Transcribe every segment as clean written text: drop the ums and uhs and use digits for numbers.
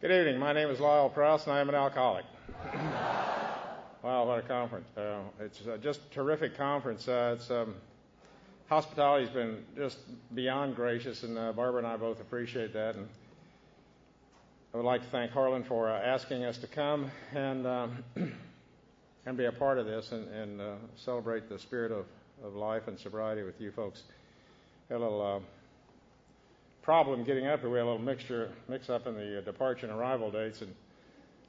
Good evening. My name is LYLE P, and I am an alcoholic. Wow, what a conference. It's just a terrific conference. Hospitality's been just beyond gracious, and Barbara and I both appreciate that. And I would like to thank Harlan for asking us to come and be a part of this and celebrate the spirit of life and sobriety with you folks. Had a little problem getting up here. We had a little mix up in the departure and arrival dates, and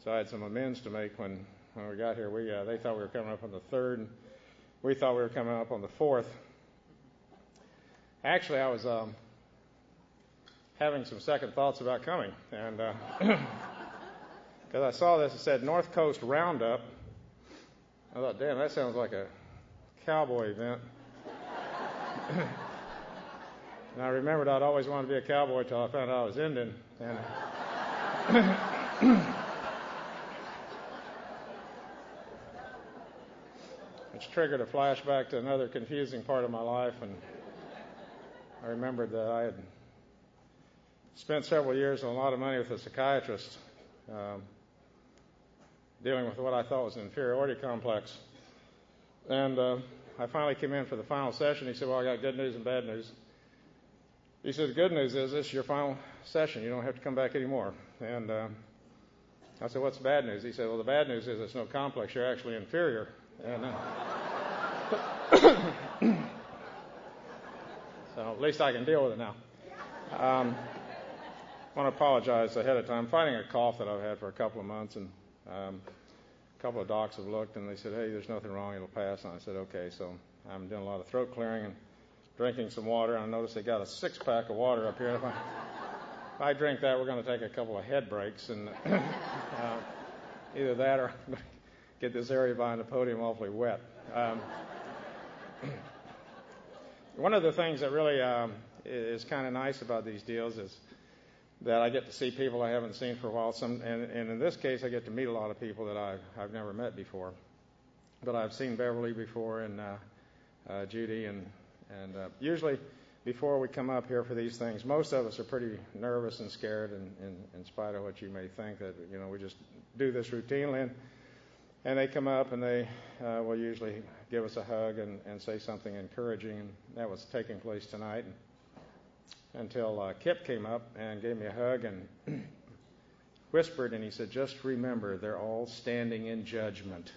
so I had some amends to make when we got here. They thought we were coming up on the 3rd, and we thought we were coming up on the 4th. Actually, I was having some second thoughts about coming, and because I saw this, it said North Coast Roundup. I thought, damn, that sounds like a cowboy event. And I remembered I'd always wanted to be a cowboy till I found out I was Indian. And which triggered a flashback to another confusing part of my life. And I remembered that I had spent several years and a lot of money with a psychiatrist dealing with what I thought was an inferiority complex. And I finally came in for the final session. He said, well, I got good news and bad news. He said, the good news is this is your final session. You don't have to come back anymore. And I said, what's the bad news? He said, well, the bad news is it's no complex. You're actually inferior. And so at least I can deal with it now. I want to apologize ahead of time. I'm fighting a cough that I've had for a couple of months, and a couple of docs have looked, and they said, hey, there's nothing wrong. It'll pass. And I said, okay. So I'm doing a lot of throat clearing and drinking some water. I noticed they got a 6-pack of water up here. If I drink that, we're going to take a couple of head breaks, and either that or get this area behind the podium awfully wet. One of the things that really is kind of nice about these deals is that I get to see people I haven't seen for a while. And in this case, I get to meet a lot of people that I've never met before. But I've seen Beverly before, and Judy, and usually before we come up here for these things, most of us are pretty nervous and scared, in spite of what you may think, that we just do this routinely. And they come up and they will usually give us a hug and say something encouraging, and that was taking place tonight until Kip came up and gave me a hug and whispered, and he said, just remember, they're all standing in judgment.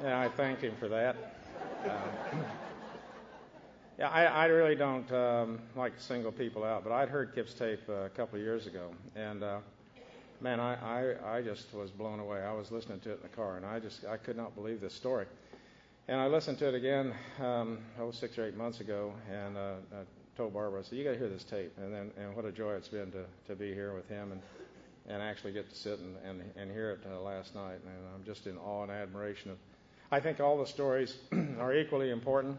Yeah, I thanked him for that. Yeah, I really don't like to single people out, but I'd heard Kip's tape a couple of years ago, and man, I just was blown away. I was listening to it in the car, and I could not believe this story. And I listened to it again 6 or 8 months ago, and I told Barbara, I said, you got to hear this tape. And what a joy it's been to be here with him and actually get to sit and hear it last night. And I'm just in awe and admiration of. I think all the stories are equally important.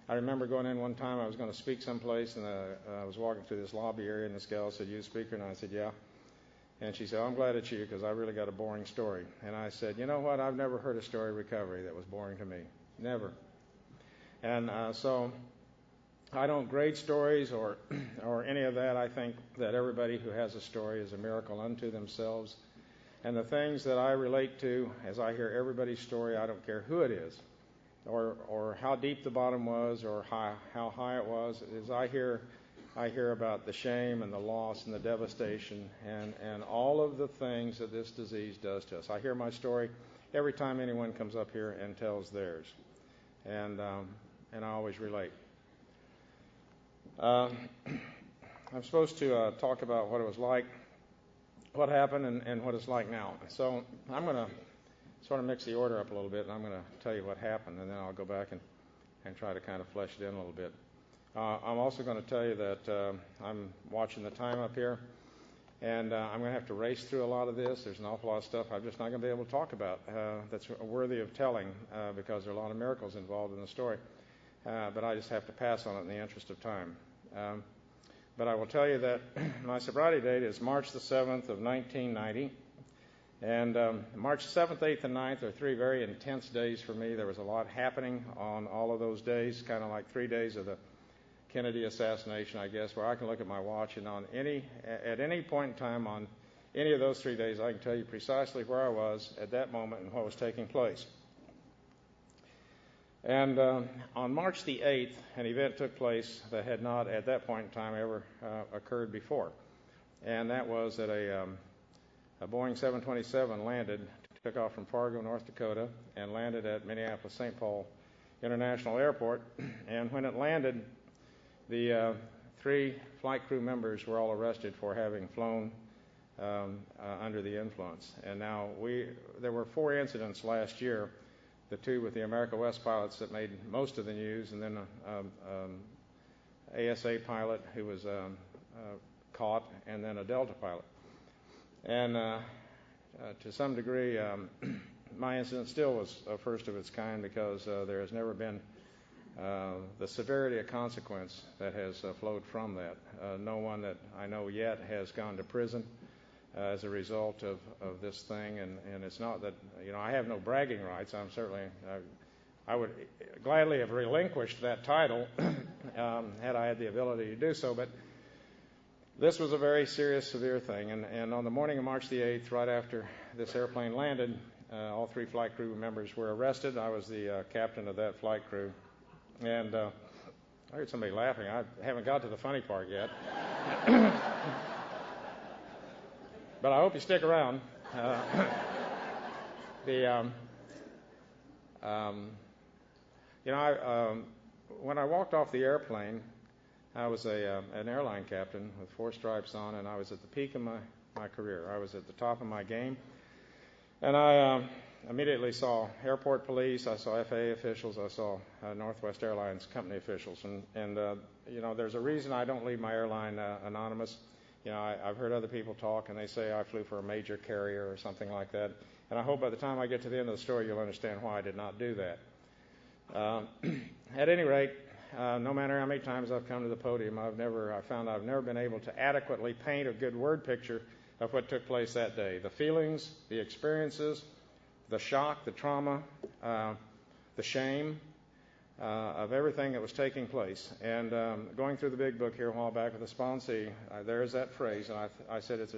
I remember going in one time, I was going to speak someplace, and I was walking through this lobby area, and this gal said, you a speaker? And I said, yeah. And she said, I'm glad it's you, because I really got a boring story. And I said, you know what? I've never heard a story of recovery that was boring to me. Never. And so I don't grade stories or any of that. I think that everybody who has a story is a miracle unto themselves. And the things that I relate to, as I hear everybody's story, I don't care who it is, or how deep the bottom was, or how high it was, is I hear about the shame and the loss and the devastation and all of the things that this disease does to us. I hear my story every time anyone comes up here and tells theirs, and I always relate. I'm supposed to talk about what it was like, what happened, and what it's like now. So I'm going to sort of mix the order up a little bit, and I'm going to tell you what happened, and then I'll go back and try to kind of flesh it in a little bit. I'm also going to tell you that I'm watching the time up here, and I'm going to have to race through a lot of this. There's an awful lot of stuff I'm just not going to be able to talk about that's worthy of telling because there are a lot of miracles involved in the story. But I just have to pass on it in the interest of time. But I will tell you that my sobriety date is March the 7th of 1990. And March 7th, 8th, and 9th are 3 very intense days for me. There was a lot happening on all of those days, kind of like 3 days of the Kennedy assassination, I guess, where I can look at my watch and at any point in time on any of those 3 days, I can tell you precisely where I was at that moment and what was taking place. And on March the 8th, an event took place that had not at that point in time ever occurred before. And that was that a Boeing 727 took off from Fargo, North Dakota, and landed at Minneapolis-St. Paul International Airport. And when it landed, the 3 flight crew members were all arrested for having flown under the influence. And now there were 4 incidents last year, the 2 with the America West pilots that made most of the news, and then an ASA pilot who was caught, and then a Delta pilot. And to some degree, my incident still was a first of its kind, because there has never been the severity of consequence that has flowed from that. No one that I know yet has gone to prison as a result of this thing, and it's not that, I have no bragging rights. I would gladly have relinquished that title had I had the ability to do so, but this was a very serious, severe thing. And on the morning of March the 8th, right after this airplane landed, all 3 flight crew members were arrested. I was the captain of that flight crew. And I heard somebody laughing. I haven't got to the funny part yet. But I hope you stick around. When I walked off the airplane, I was an airline captain with 4 stripes on, and I was at the peak of my career. I was at the top of my game. And I immediately saw airport police, I saw FAA officials, I saw Northwest Airlines company officials. And there's a reason I don't leave my airline anonymous. I've heard other people talk, and they say I flew for a major carrier or something like that. And I hope by the time I get to the end of the story, you'll understand why I did not do that. At any rate, no matter how many times I've come to the podium, I've never been able to adequately paint a good word picture of what took place that day. The feelings, the experiences, the shock, the trauma, the shame of everything that was taking place. And going through the big book here a while back with the sponsee, there's that phrase, and I said it's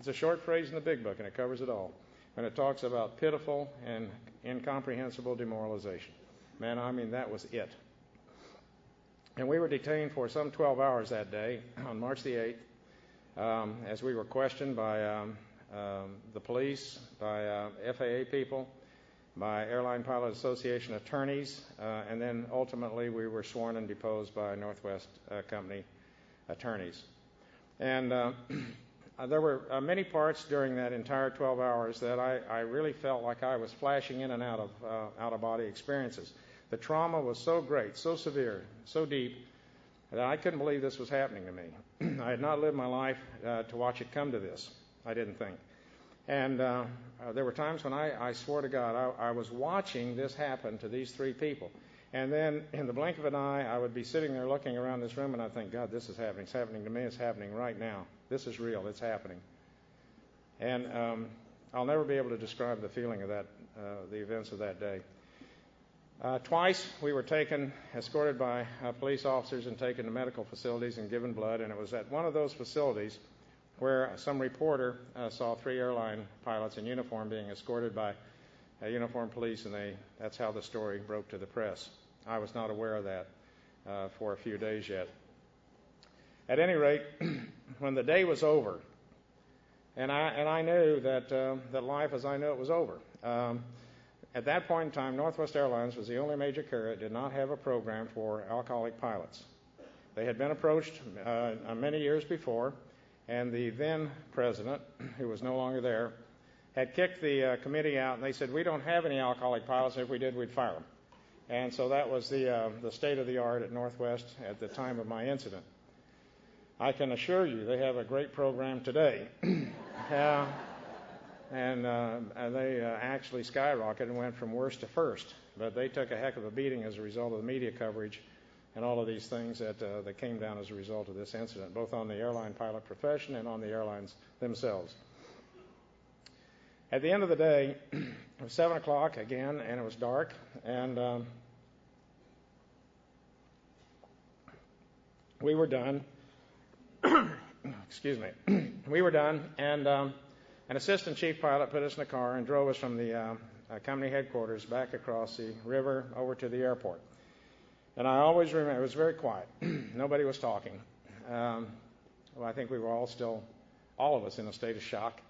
a short phrase in the big book, and it covers it all. And it talks about pitiful and incomprehensible demoralization. Man, I mean, that was it. And we were detained for some 12 hours that day on March the 8th as we were questioned by the police, by FAA people, by Airline Pilot Association attorneys, and then ultimately we were sworn and deposed by Northwest Company attorneys. And there were many parts during that entire 12 hours that I really felt like I was flashing in and out of out-of-body experiences. The trauma was so great, so severe, so deep, that I couldn't believe this was happening to me. I had not lived my life to watch it come to this, I didn't think. And there were times when I swore to God, I was watching this happen to these 3 people. And then in the blink of an eye, I would be sitting there looking around this room, and I'd think, God, this is happening. It's happening to me. It's happening right now. This is real. It's happening. And I'll never be able to describe the feeling of that, the events of that day. Twice we were escorted by police officers and taken to medical facilities and given blood, and it was at one of those facilities where some reporter saw 3 airline pilots in uniform being escorted by uniformed police, and that's how the story broke to the press. I was not aware of that for a few days yet. At any rate, when the day was over, and I knew that life as I knew it was over. At that point in time, Northwest Airlines was the only major carrier that did not have a program for alcoholic pilots. They had been approached many years before, and the then president, who was no longer there, had kicked the committee out, and they said, we don't have any alcoholic pilots, and if we did, we'd fire them. And so that was the state of the art at Northwest at the time of my incident. I can assure you they have a great program today. And they actually skyrocketed and went from worst to first. But they took a heck of a beating as a result of the media coverage and all of these things that came down as a result of this incident, both on the airline pilot profession and on the airlines themselves. At the end of the day, it was 7 o'clock again, and it was dark, and we were done. Excuse me. We were done, and an assistant chief pilot put us in a car and drove us from the company headquarters back across the river over to the airport. And I always remember, it was very quiet. Nobody was talking. Well, I think we were all of us in a state of shock.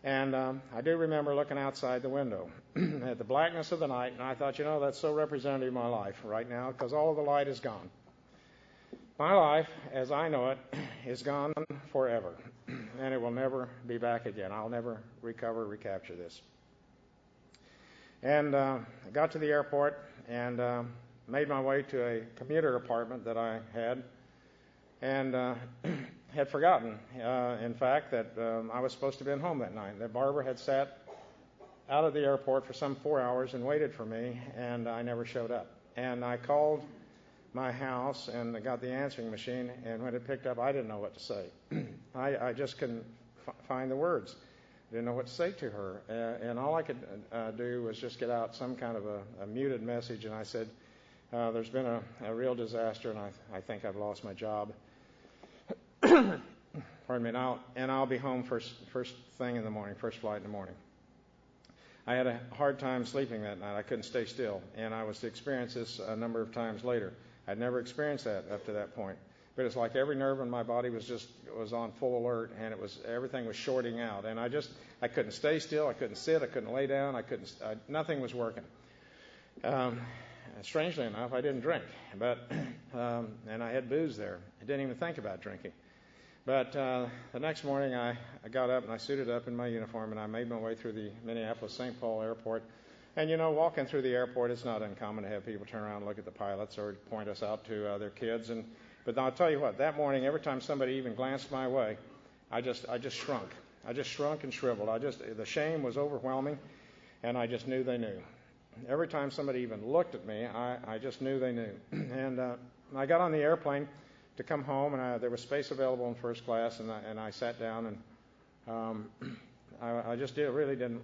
And I do remember looking outside the window at the blackness of the night, and I thought, that's so representative of my life right now, because all of the light is gone. My life, as I know it, is gone forever, and it will never be back again. I'll never recapture this. And I got to the airport and made my way to a commuter apartment that I had, and had forgotten, in fact, that I was supposed to be home that night. That Barbara had sat out of the airport for some 4 hours and waited for me, and I never showed up. And I called my house and I got the answering machine, and when it picked up, I didn't know what to say. I just couldn't find the words. I didn't know what to say to her. And all I could do was just get out some kind of a muted message, and I said, there's been a real disaster, and I think I've lost my job. Pardon me, and I'll be home first thing in the morning, first flight in the morning. I had a hard time sleeping that night. I couldn't stay still, and I was to experience this a number of times later. I'd never experienced that up to that point, but it's like every nerve in my body was on full alert, and everything was shorting out, and I couldn't stay still. I couldn't sit. I couldn't lay down. Nothing was working. Strangely enough, I didn't drink, and I had booze there. I didn't even think about drinking. But the next morning, I got up and I suited up in my uniform, and I made my way through the Minneapolis-St. Paul airport. And, walking through the airport, it's not uncommon to have people turn around and look at the pilots or point us out to their kids. But I'll tell you what, that morning, every time somebody even glanced my way, I just shrunk. I just shrunk and shriveled. The shame was overwhelming, and I just knew they knew. Every time somebody even looked at me, I just knew they knew. And I got on the airplane to come home, and there was space available in first class, and I sat down, and I just really didn't.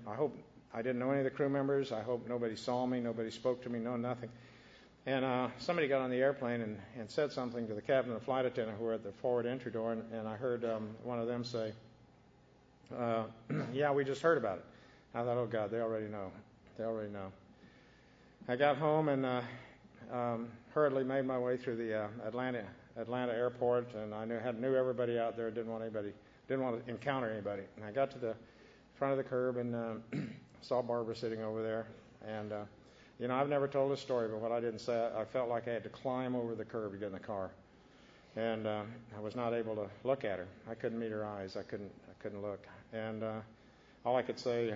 I didn't know any of the crew members. I hope nobody saw me, nobody spoke to me, nothing. And somebody got on the airplane and said something to the captain and the flight attendant who were at the forward entry door, and I heard one of them say, "Yeah, we just heard about it." I thought, "Oh God, they already know. They already know." I got home and hurriedly made my way through the Atlanta airport, and I knew everybody out there. Didn't want to encounter anybody. And I got to the front of the curb and saw Barbara sitting over there. And I've never told this story, but what I didn't say, I felt like I had to climb over the curb to get in the car, and I was not able to look at her. I couldn't meet her eyes. I couldn't look. And all I could say,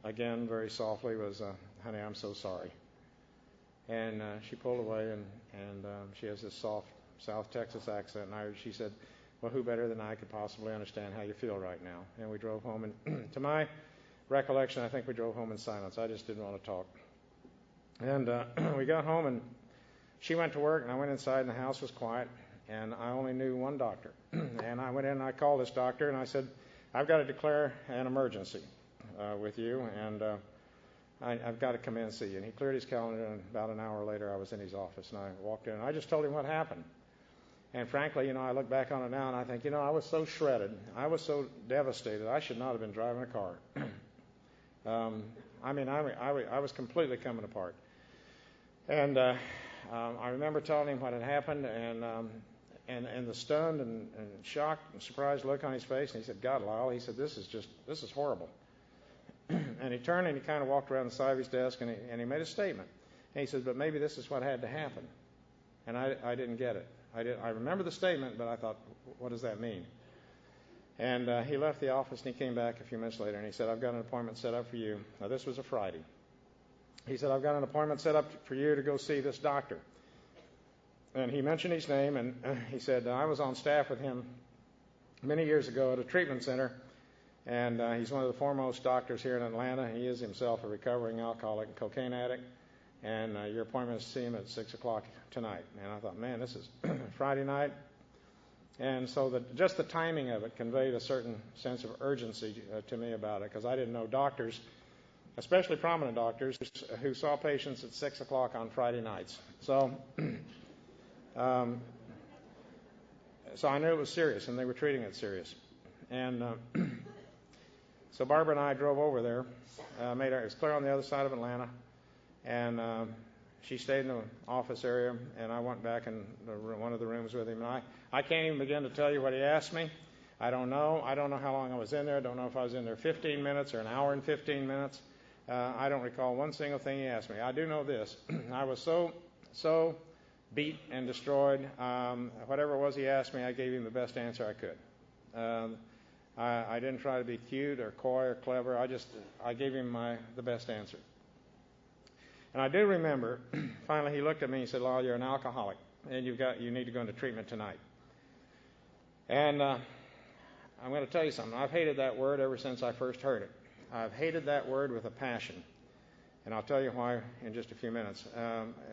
again, very softly, was, "Honey, I'm so sorry." And she pulled away, and she has this soft South Texas accent, and she said, "Well, who better than I could possibly understand how you feel right now?" And we drove home, and to my recollection, I think we drove home in silence. I just didn't want to talk. And we got home, and she went to work, and I went inside, and the house was quiet, and I only knew one doctor. And I went in, and I called this doctor, and I said, "I've got to declare an emergency with you, and I've got to come in and see you." And he cleared his calendar, and about an hour later, I was in his office, and I walked in, and I just told him what happened. And frankly, I look back on it now, and I think, I was so shredded. I was so devastated. I should not have been driving a car. I was completely coming apart. And I remember telling him what had happened, and the stunned and shocked and surprised look on his face. And he said, "God, Lyle," he said, this is horrible. And he turned and he kind of walked around the side of his desk, and he made a statement. And he said, "But maybe this is what had to happen." And I didn't get it. I remember the statement, but I thought, what does that mean? And he left the office, and he came back a few minutes later, and he said, "I've got an appointment set up for you." Now, this was a Friday. He said, "I've got an appointment set up for you to go see this doctor." And he mentioned his name, and he said, "I was on staff with him many years ago at a treatment center, and he's one of the foremost doctors here in Atlanta. He is himself a recovering alcoholic and cocaine addict, and your appointment is to see him at 6 o'clock tonight." And I thought, man, this is Friday night. And so just the timing of it conveyed a certain sense of urgency to me about it, because I didn't know doctors, especially prominent doctors, who saw patients at 6 o'clock on Friday nights. So So I knew it was serious, and they were treating it serious. And so Barbara and I drove over there. It was clear on the other side of Atlanta, and she stayed in the office area, and I went back in one of the rooms with him. And I can't even begin to tell you what he asked me. I don't know. I don't know how long I was in there. I don't know if I was in there 15 minutes or an hour and 15 minutes. I don't recall one single thing he asked me. I do know this. I was so beat and destroyed. Whatever it was he asked me, I gave him the best answer I could. I didn't try to be cute or coy or clever. I gave him the best answer. And I do remember, finally he looked at me and he said, "Lyle, you're an alcoholic, and you need to go into treatment tonight." And I'm going to tell you something. I've hated that word ever since I first heard it. I've hated that word with a passion. And I'll tell you why in just a few minutes.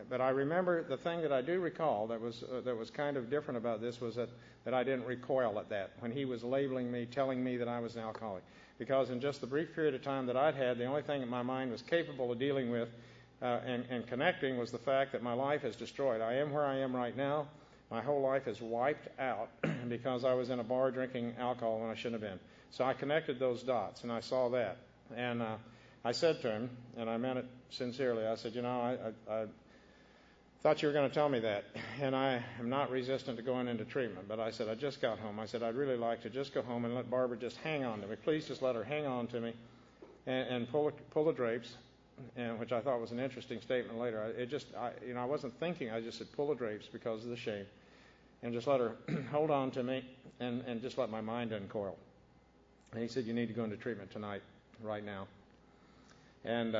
But I remember the thing that I do recall that was kind of different about this was that I didn't recoil at that when he was labeling me, telling me that I was an alcoholic. Because in just the brief period of time that I'd had, the only thing that my mind was capable of dealing with and connecting was the fact that my life is destroyed. I am where I am right now. My whole life is wiped out because I was in a bar drinking alcohol when I shouldn't have been. So I connected those dots, and I saw that. And I said to him, and I meant it sincerely, I said, I thought you were going to tell me that, and I am not resistant to going into treatment. But I said, I just got home. I said, I'd really like to just go home and let Barbara just hang on to me. Please just let her hang on to me and pull the drapes, which I thought was an interesting statement later. I wasn't thinking. I just said, pull the drapes because of the shame, and just let her hold on to me and just let my mind uncoil. And he said, you need to go into treatment tonight, right now. And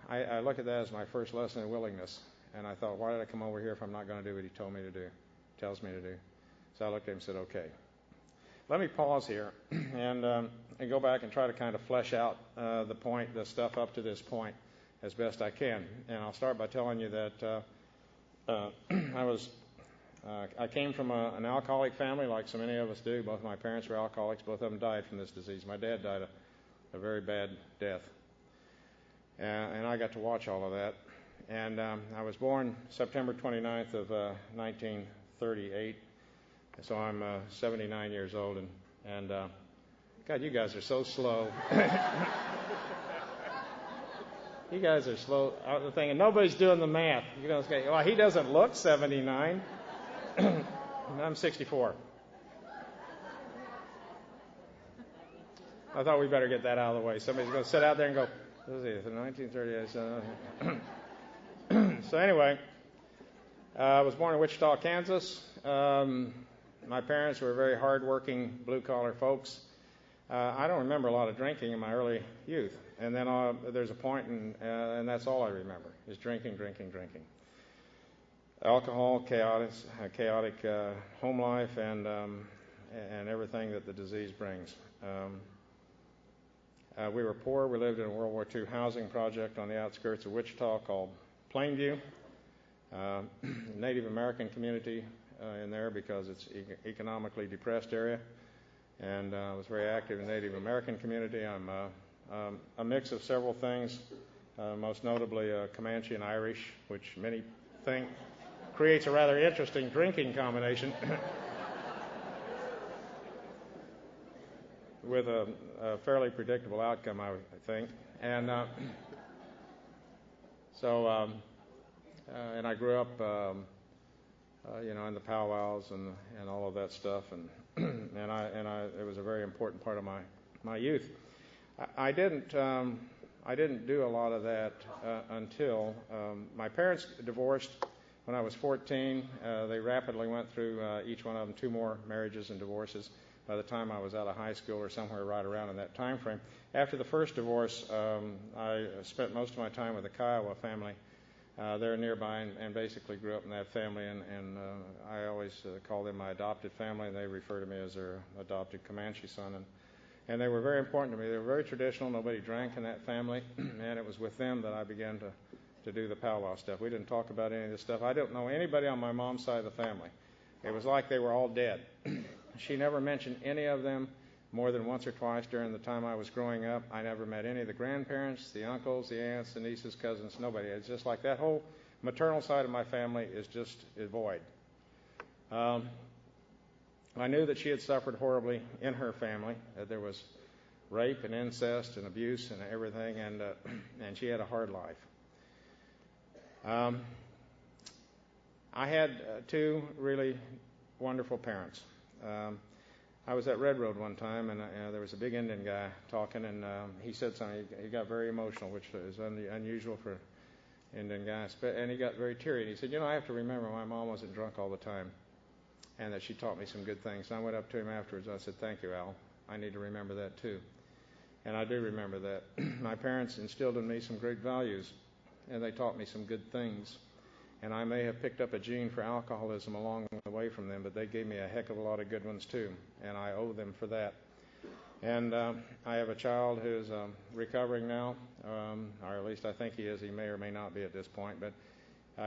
I look at that as my first lesson in willingness. And I thought, why did I come over here if I'm not going to do what he tells me to do? So I looked at him and said, okay. Let me pause here and go back and try to kind of flesh out the stuff up to this point as best I can. And I'll start by telling you that I came from an alcoholic family, like so many of us do. Both my parents were alcoholics. Both of them died from this disease. My dad died a very bad death. And I got to watch all of that. And I was born September 29th of 1938. So I'm 79 years old. And God, you guys are so slow. You guys are slow. I was thinking, nobody's doing the math. You know, well, he doesn't look 79. I'm 64. I thought we better get that out of the way. Somebody's going to sit out there and go, let's see, 1938. So anyway, I was born in Wichita, Kansas. My parents were very hard-working, blue-collar folks. I don't remember a lot of drinking in my early youth. And then there's a point, and that's all I remember, is drinking. Alcohol, chaotic home life, and everything that the disease brings. We were poor. We lived in a World War II housing project on the outskirts of Wichita called Plainview. Native American community in there because it's economically depressed area. And I was very active in the Native American community. I'm a mix of several things, most notably Comanche and Irish, which many think creates a rather interesting drinking combination with a fairly predictable outcome, I think. And and I grew up, in the powwows and all of that stuff, and it was a very important part of my youth. I didn't do a lot of that until my parents divorced when I was 14. They rapidly went through each one of them 2 more marriages and divorces by the time I was out of high school or somewhere right around in that time frame. After the first divorce, I spent most of my time with the Kiowa family. They're nearby and basically grew up in that family, and I always call them my adopted family, and they refer to me as their adopted Comanche son. And they were very important to me. They were very traditional. Nobody drank in that family, and it was with them that I began to do the powwow stuff. We didn't talk about any of this stuff. I don't know anybody on my mom's side of the family. It was like they were all dead. She never mentioned any of them more than once or twice during the time I was growing up. I never met any of the grandparents, the uncles, the aunts, the nieces, cousins, nobody. It's just like that whole maternal side of my family is void. I knew that she had suffered horribly in her family, that there was rape and incest and abuse and everything, and she had a hard life. I had two really wonderful parents. I was at Red Road one time, and there was a big Indian guy talking, and he said something. He got very emotional, which is unusual for Indian guys, and he got very teary. And he said, I have to remember my mom wasn't drunk all the time, and that she taught me some good things. And I went up to him afterwards, and I said, thank you, Al. I need to remember that too. And I do remember that. My parents instilled in me some great values, and they taught me some good things. And I may have picked up a gene for alcoholism along the way from them, but they gave me a heck of a lot of good ones too, and I owe them for that. And I have a child who's recovering now, or at least I think he is. He may or may not be at this point, but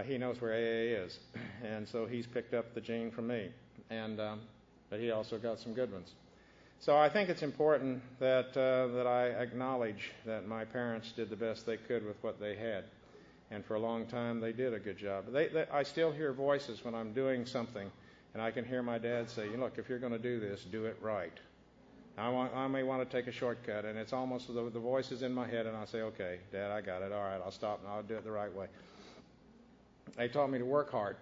he knows where AA is, and so he's picked up the gene from me. And but he also got some good ones. So I think it's important that I acknowledge that my parents did the best they could with what they had. And for a long time, they did a good job. I still hear voices when I'm doing something, and I can hear my dad say, look, if you're going to do this, do it right. I may want to take a shortcut, and it's almost the voices in my head, and I'll say, okay, Dad, I got it. All right, I'll stop, and I'll do it the right way. They taught me to work hard,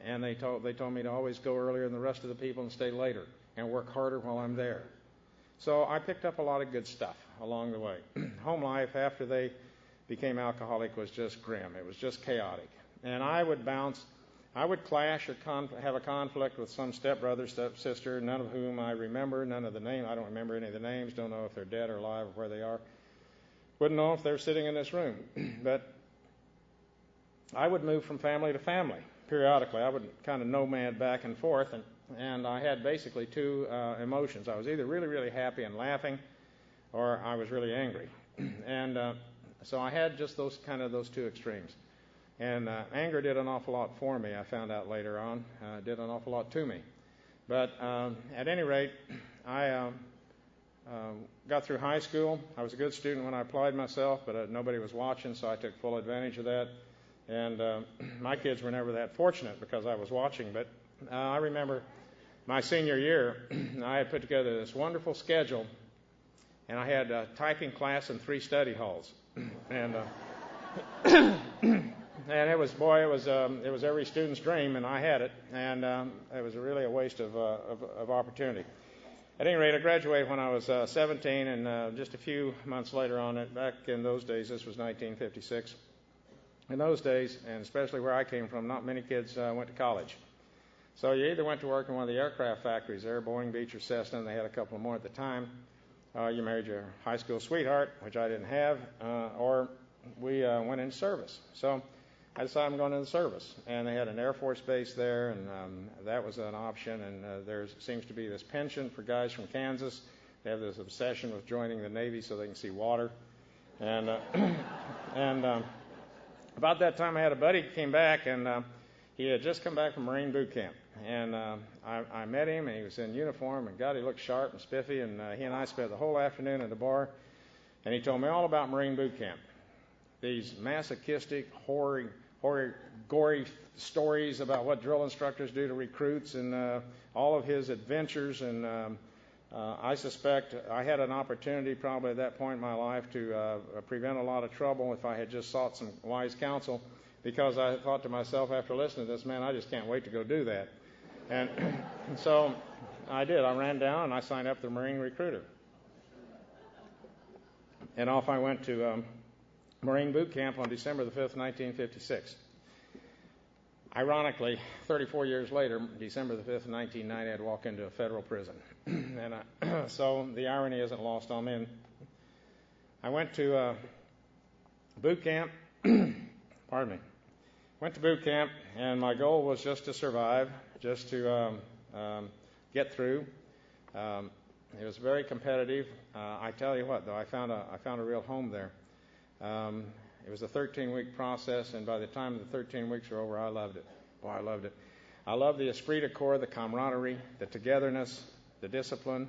and they told me to always go earlier than the rest of the people and stay later, and work harder while I'm there. So I picked up a lot of good stuff along the way. Home life, after they became alcoholic, was just grim. It was just chaotic. And I would clash or have a conflict with some stepbrother, stepsister, none of whom I remember, none of the names. I don't remember any of the names, don't know if they're dead or alive or where they are. Wouldn't know if they're sitting in this room. But I would move from family to family periodically. I would kind of nomad back and forth, and I had basically two emotions. I was either really, really happy and laughing, or I was really angry. And so I had just those two extremes. And anger did an awful lot for me, I found out later on. It did an awful lot to me. But at any rate, I got through high school. I was a good student when I applied myself, but nobody was watching, so I took full advantage of that. And my kids were never that fortunate because I was watching. But I remember my senior year, I had put together this wonderful schedule, and I had a typing class and 3 study halls. And and it was every student's dream, and I had it, and it was really a waste of opportunity. At any rate, I graduated when I was 17, and just a few months later on, back in those days, this was 1956. In those days, and especially where I came from, not many kids went to college. So you either went to work in one of the aircraft factories there, Boeing, Beech, or Cessna, and they had a couple more at the time. You married your high school sweetheart, which I didn't have, or we went into service. So I decided I'm going into the service. And they had an Air Force base there, and that was an option. And there seems to be this penchant for guys from Kansas. They have this obsession with joining the Navy so they can see water. And about that time I had a buddy who came back, and he had just come back from Marine boot camp. And I met him, and he was in uniform, and God, he looked sharp and spiffy, and he and I spent the whole afternoon at the bar, and he told me all about Marine boot camp. These masochistic, gory stories about what drill instructors do to recruits, and all of his adventures, and I suspect I had an opportunity probably at that point in my life to prevent a lot of trouble if I had just sought some wise counsel, because I thought to myself after listening to this, man, I just can't wait to go do that. And so I did. I ran down and I signed up the Marine recruiter. And off I went to Marine boot camp on December the 5th, 1956. Ironically, 34 years later, December the 5th, 1990, I'd walk into a federal prison. And so the irony isn't lost on me. And I went to boot camp. Pardon me. Went to boot camp, and my goal was just to survive, just to get through. It was very competitive. I tell you what, though, I found a real home there. It was a 13-week process, and by the time the 13 weeks were over, I loved it. Boy, I loved it. I loved the esprit de corps, the camaraderie, the togetherness, the discipline,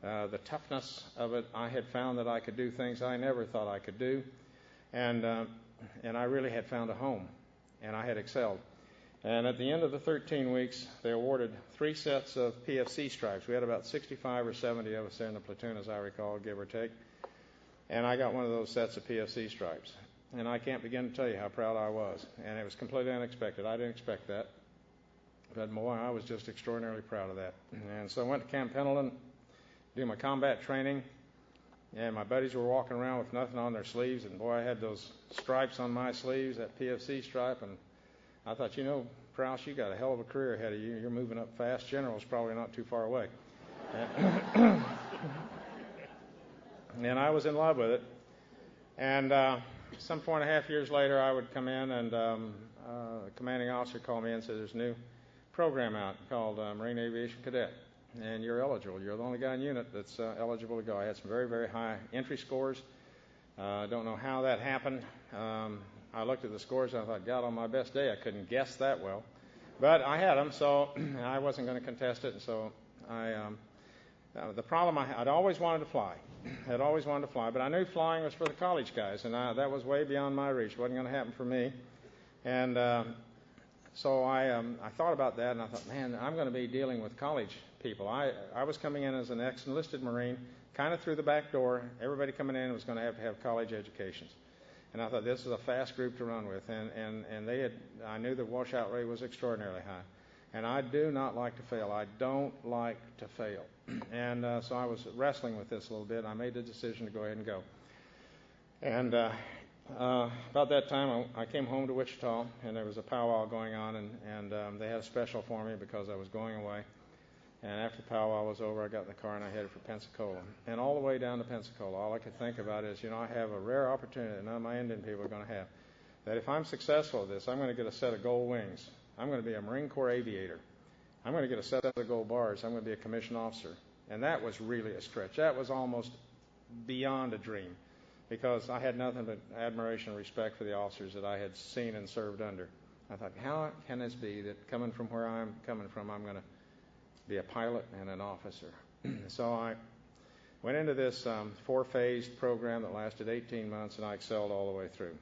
the toughness of it. I had found that I could do things I never thought I could do, and I really had found a home, and I had excelled. And at the end of the 13 weeks, they awarded 3 sets of PFC stripes. We had about 65 or 70 of us there in the platoon, as I recall, give or take. And I got one of those sets of PFC stripes. And I can't begin to tell you how proud I was. And it was completely unexpected. I didn't expect that. But boy, I was just extraordinarily proud of that. And so I went to Camp Pendleton, do my combat training. And my buddies were walking around with nothing on their sleeves. And boy, I had those stripes on my sleeves, that PFC stripe. And I thought, you know, Prowse, you got a hell of a career ahead of you. You're moving up fast. General's probably not too far away. And I was in love with it. And some 4.5 years later, I would come in, and the commanding officer called me in and said, there's a new program out called Marine Aviation Cadet, and you're eligible. You're the only guy in unit that's eligible to go. I had some very, very high entry scores. I don't know how that happened. I looked at the scores, and I thought, God, on my best day, I couldn't guess that well. But I had them, so I wasn't going to contest it, and so the problem I'd always wanted to fly. I'd always wanted to fly, but I knew flying was for the college guys, and that was way beyond my reach. It wasn't going to happen for me. And so I thought about that, and I thought, man, I'm going to be dealing with college people. I was coming in as an ex-enlisted Marine, kind of through the back door. Everybody coming in was going to have college educations. And I thought, this is a fast group to run with. And I knew the washout rate was extraordinarily high. And I do not like to fail. I don't like to fail. And so I was wrestling with this a little bit. I made the decision to go ahead and go. And about that time, I came home to Wichita, and there was a powwow going on, and they had a special for me because I was going away. And after the powwow was over, I got in the car and I headed for Pensacola. And all the way down to Pensacola, all I could think about is, you know, I have a rare opportunity that none of my Indian people are going to have. That if I'm successful at this, I'm going to get a set of gold wings. I'm going to be a Marine Corps aviator. I'm going to get a set of gold bars. I'm going to be a commissioned officer. And that was really a stretch. That was almost beyond a dream, because I had nothing but admiration and respect for the officers that I had seen and served under. I thought, how can this be that coming from where I'm coming from, I'm going to be a pilot and an officer? So I went into this 4-phased program that lasted 18 months, and I excelled all the way through.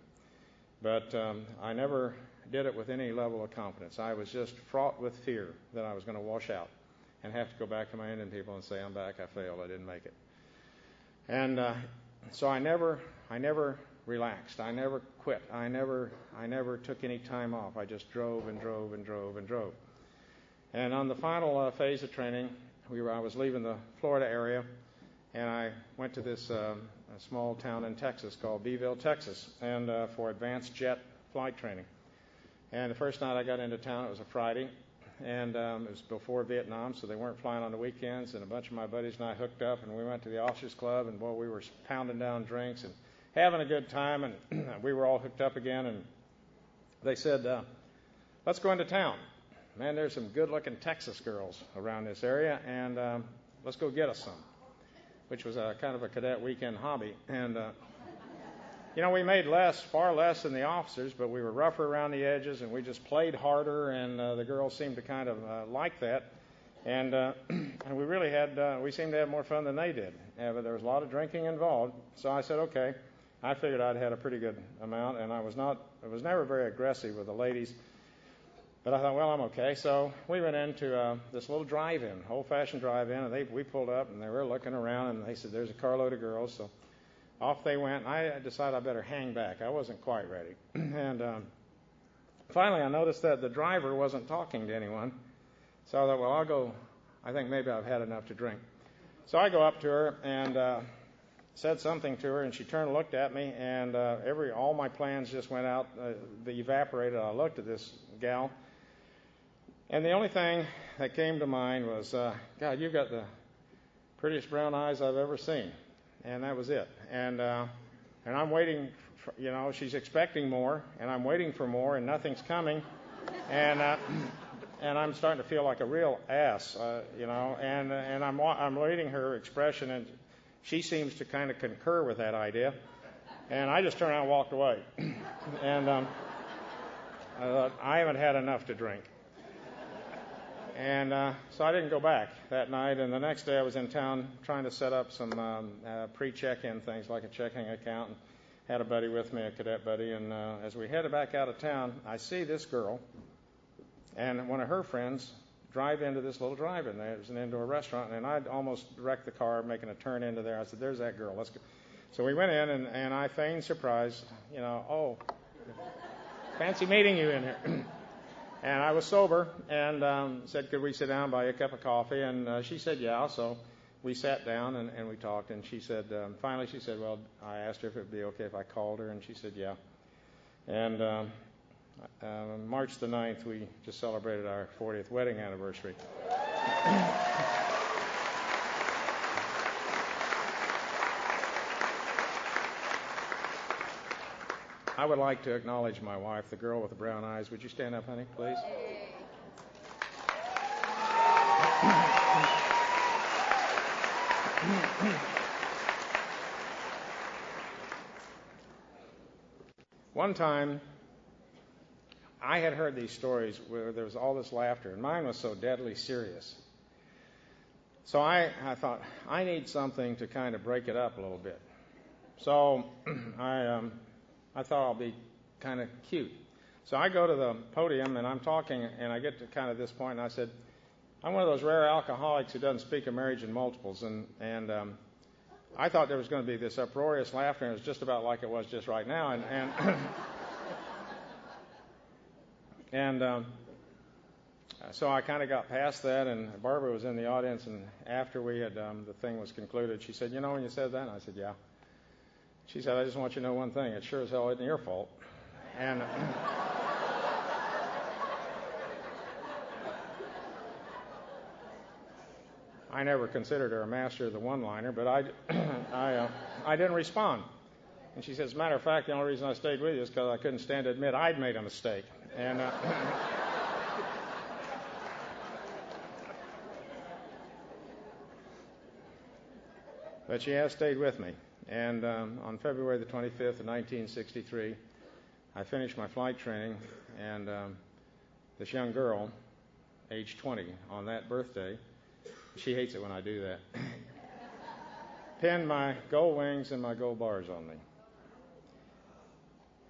But I never did it with any level of confidence. I was just fraught with fear that I was going to wash out and have to go back to my Indian people and say, I'm back, I failed, I didn't make it. And so I never relaxed. I never quit. I never took any time off. I just drove and drove and drove and drove. And on the final phase of training, I was leaving the Florida area, and I went to this a small town in Texas called Beeville, Texas, and for advanced jet flight training. And the first night I got into town, it was a Friday, and it was before Vietnam, so they weren't flying on the weekends. And a bunch of my buddies and I hooked up, and we went to the officers' club, and boy, we were pounding down drinks and having a good time. And we were all hooked up again, and they said, let's go into town. Man, there's some good-looking Texas girls around this area, and let's go get us some, which was a kind of a cadet weekend hobby. And you know, we made far less than the officers, but we were rougher around the edges, and we just played harder, and the girls seemed to kind of like that. And we really we seemed to have more fun than they did. But there was a lot of drinking involved. So I said, okay. I figured I'd had a pretty good amount, and I was never very aggressive with the ladies. But I thought, well, I'm okay. So we went into this little drive-in, old-fashioned drive-in, and we pulled up, and they were looking around, and they said, there's a carload of girls. So off they went, and I decided I better hang back. I wasn't quite ready. And finally, I noticed that the driver wasn't talking to anyone. So I thought, well, I'll go. I think maybe I've had enough to drink. So I go up to her and said something to her, and she turned and looked at me, and all my plans just went out. They evaporated. I looked at this gal, and the only thing that came to mind was, God, you've got the prettiest brown eyes I've ever seen. And that was it. And I'm waiting, she's expecting more, and I'm waiting for more, and nothing's coming. And I'm starting to feel like a real ass, and I'm reading her expression, and she seems to kind of concur with that idea. And I just turned around and walked away. And I thought, I haven't had enough to drink. And so I didn't go back that night. And the next day I was in town trying to set up some pre-check-in things like a checking account. And had a buddy with me, a cadet buddy. And as we headed back out of town, I see this girl and one of her friends drive into this little drive-in there. It was an indoor restaurant, and I'd almost wrecked the car making a turn into there. I said, there's that girl, let's go. So we went in, and I feigned surprise, oh, fancy meeting you in here. And I was sober, and said, could we sit down, buy you a cup of coffee? And she said, yeah. So we sat down, and we talked, and she said, finally she said, well, I asked her if it would be okay if I called her, and she said, yeah. And March the 9th, we just celebrated our 40th wedding anniversary. I would like to acknowledge my wife, the girl with the brown eyes. Would you stand up, honey, please? One time, I had heard these stories where there was all this laughter, and mine was so deadly serious. So I thought, I need something to kind of break it up a little bit. So I thought I'll be kind of cute. So I go to the podium, and I'm talking, and I get to kind of this point, and I said, I'm one of those rare alcoholics who doesn't speak of marriage in multiples, and I thought there was going to be this uproarious laughter, and it was just about like it was just right now, and so I kind of got past that, and Barbara was in the audience, and after we had the thing was concluded, she said, when you said that? And I said, yeah. She said, I just want you to know one thing. It sure as hell isn't your fault. And I never considered her a master of the one-liner, but I didn't respond. And she said, as a matter of fact, the only reason I stayed with you is because I couldn't stand to admit I'd made a mistake. And but she has stayed with me. And on February the 25th of 1963, I finished my flight training, and this young girl, age 20, on that birthday, she hates it when I do that, pinned my gold wings and my gold bars on me.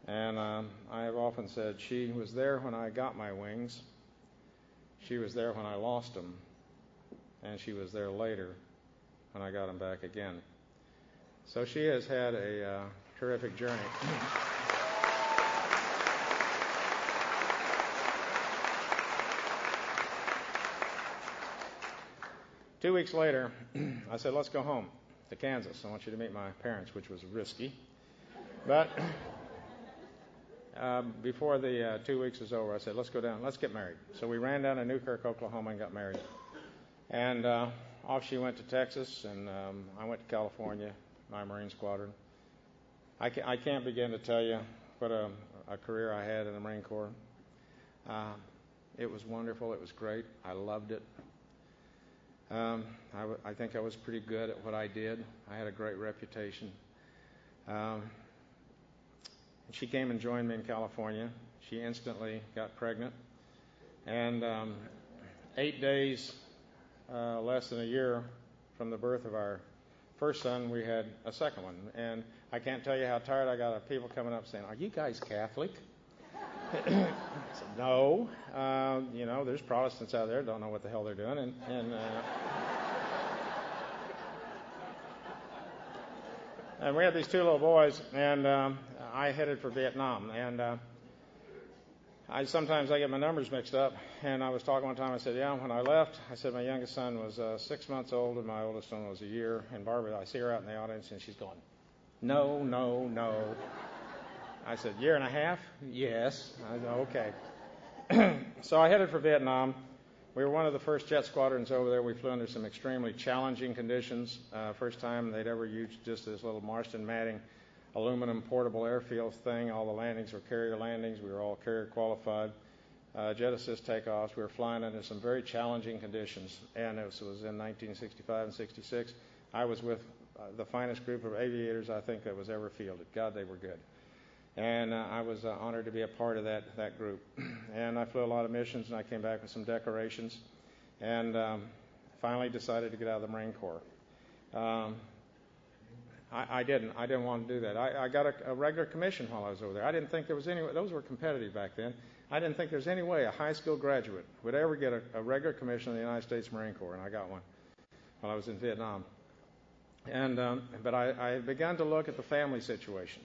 And I have often said she was there when I got my wings, she was there when I lost them, and she was there later when I got them back again. So she has had a terrific journey. 2 weeks later, I said, let's go home to Kansas. I want you to meet my parents, which was risky. But before the 2 weeks was over, I said, let's go down, let's get married. So we ran down to Newkirk, Oklahoma, and got married. And off she went to Texas, and I went to California, my Marine Squadron. I can't begin to tell you what a career I had in the Marine Corps. It was wonderful. It was great. I loved it. I think I was pretty good at what I did. I had a great reputation. She came and joined me in California. She instantly got pregnant. And 8 days, less than a year from the birth of our first son, we had a second one. And I can't tell you how tired I got of people coming up saying, are you guys Catholic? I said, no. There's Protestants out there that don't know what the hell they're doing. And we had these two little boys, and I headed for Vietnam. And sometimes I get my numbers mixed up. And I was talking one time, I said, when I left, I said my youngest son was 6 months old and my oldest son was a year. And Barbara, I see her out in the audience, and she's going, no, no, no. I said, 1.5 years? Yes. I said, okay. So I headed for Vietnam. We were one of the first jet squadrons over there. We flew under some extremely challenging conditions. First time they'd ever used just this little Marston matting aluminum portable airfield thing. All the landings were carrier landings. We were all carrier qualified. Jet assist takeoffs. We were flying under some very challenging conditions. And it was in 1965 and 66. I was with the finest group of aviators I think that was ever fielded. God, they were good. And I was honored to be a part of that group. And I flew a lot of missions, and I came back with some decorations, and finally decided to get out of the Marine Corps. I didn't want to do that. I got a regular commission while I was over there. I didn't think there was any. Those were competitive back then. I didn't think there's any way a high school graduate would ever get a regular commission in the United States Marine Corps, and I got one while I was in Vietnam. But I had begun to look at the family situation.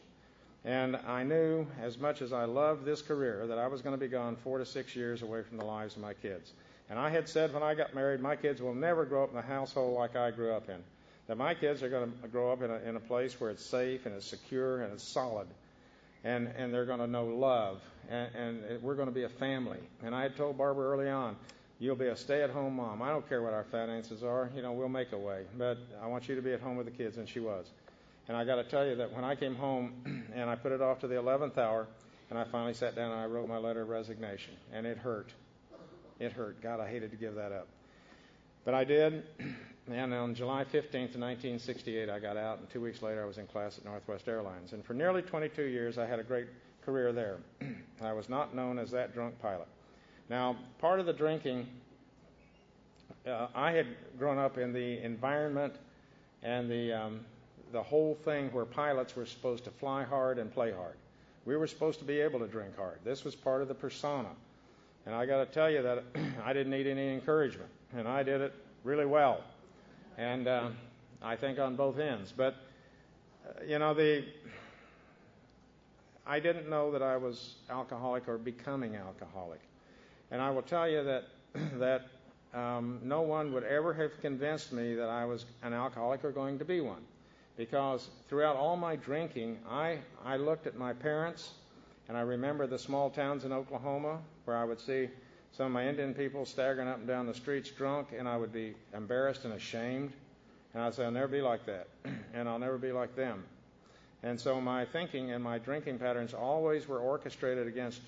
And I knew, as much as I loved this career, that I was going to be gone 4 to 6 years away from the lives of my kids. And I had said when I got married, my kids will never grow up in a household like I grew up in. That my kids are going to grow up in a place where it's safe and it's secure and it's solid. And they're going to know love. And we're going to be a family. And I had told Barbara early on, you'll be a stay-at-home mom. I don't care what our finances are. We'll make a way. But I want you to be at home with the kids. And she was. And I got to tell you that when I came home and I put it off to the 11th hour, and I finally sat down and I wrote my letter of resignation. And it hurt. It hurt. God, I hated to give that up. But I did. And on July 15th, 1968, I got out. And 2 weeks later, I was in class at Northwest Airlines. And for nearly 22 years, I had a great career there. I was not known as that drunk pilot. Now, part of the drinking, I had grown up in the environment and the whole thing where pilots were supposed to fly hard and play hard. We were supposed to be able to drink hard. This was part of the persona. And I got to tell you that I didn't need any encouragement, and I did it really well. And I think on both ends. But, I didn't know that I was alcoholic or becoming alcoholic. And I will tell you that no one would ever have convinced me that I was an alcoholic or going to be one. Because throughout all my drinking, I looked at my parents, and I remember the small towns in Oklahoma where I would see some of my Indian people staggering up and down the streets drunk, and I would be embarrassed and ashamed. And I'd say, I'll never be like that, and I'll never be like them. And so my thinking and my drinking patterns always were orchestrated against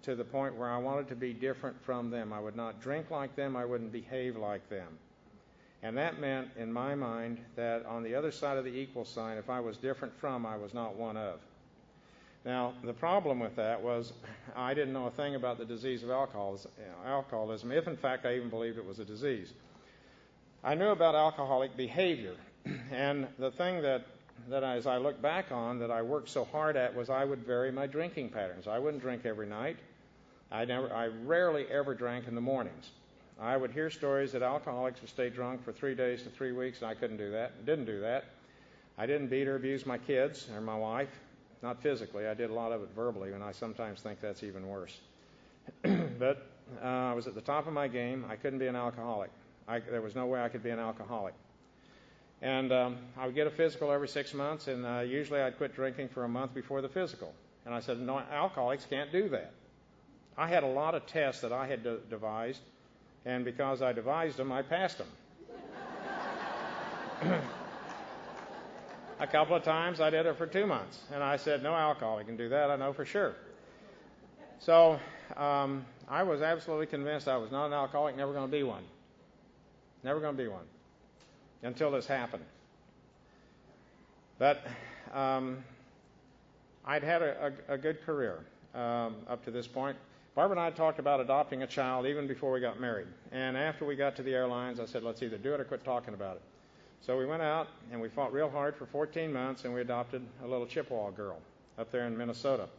to the point where I wanted to be different from them. I would not drink like them. I wouldn't behave like them. And that meant, in my mind, that on the other side of the equal sign, if I was different from, I was not one of. Now, the problem with that was I didn't know a thing about the disease of alcoholism, if in fact I even believed it was a disease. I knew about alcoholic behavior, and the thing that as I look back on that I worked so hard at was I would vary my drinking patterns. I wouldn't drink every night. I rarely ever drank in the mornings. I would hear stories that alcoholics would stay drunk for 3 days to 3 weeks, and I couldn't do that. Didn't do that. I didn't beat or abuse my kids or my wife. Not physically. I did a lot of it verbally, and I sometimes think that's even worse. But I was at the top of my game. I couldn't be an alcoholic. There was no way I could be an alcoholic. And I would get a physical every 6 months, and usually I'd quit drinking for a month before the physical. And I said, no, alcoholics can't do that. I had a lot of tests that I had devised, and because I devised them, I passed them. A couple of times I did it for 2 months, and I said, no alcoholic can do that, I know for sure. So I was absolutely convinced I was not an alcoholic, never going to be one. Never going to be one until this happened. But I'd had a good career up to this point. Barbara and I talked about adopting a child even before we got married. And after we got to the airlines, I said, let's either do it or quit talking about it. So we went out, and we fought real hard for 14 months, and we adopted a little Chippewa girl up there in Minnesota.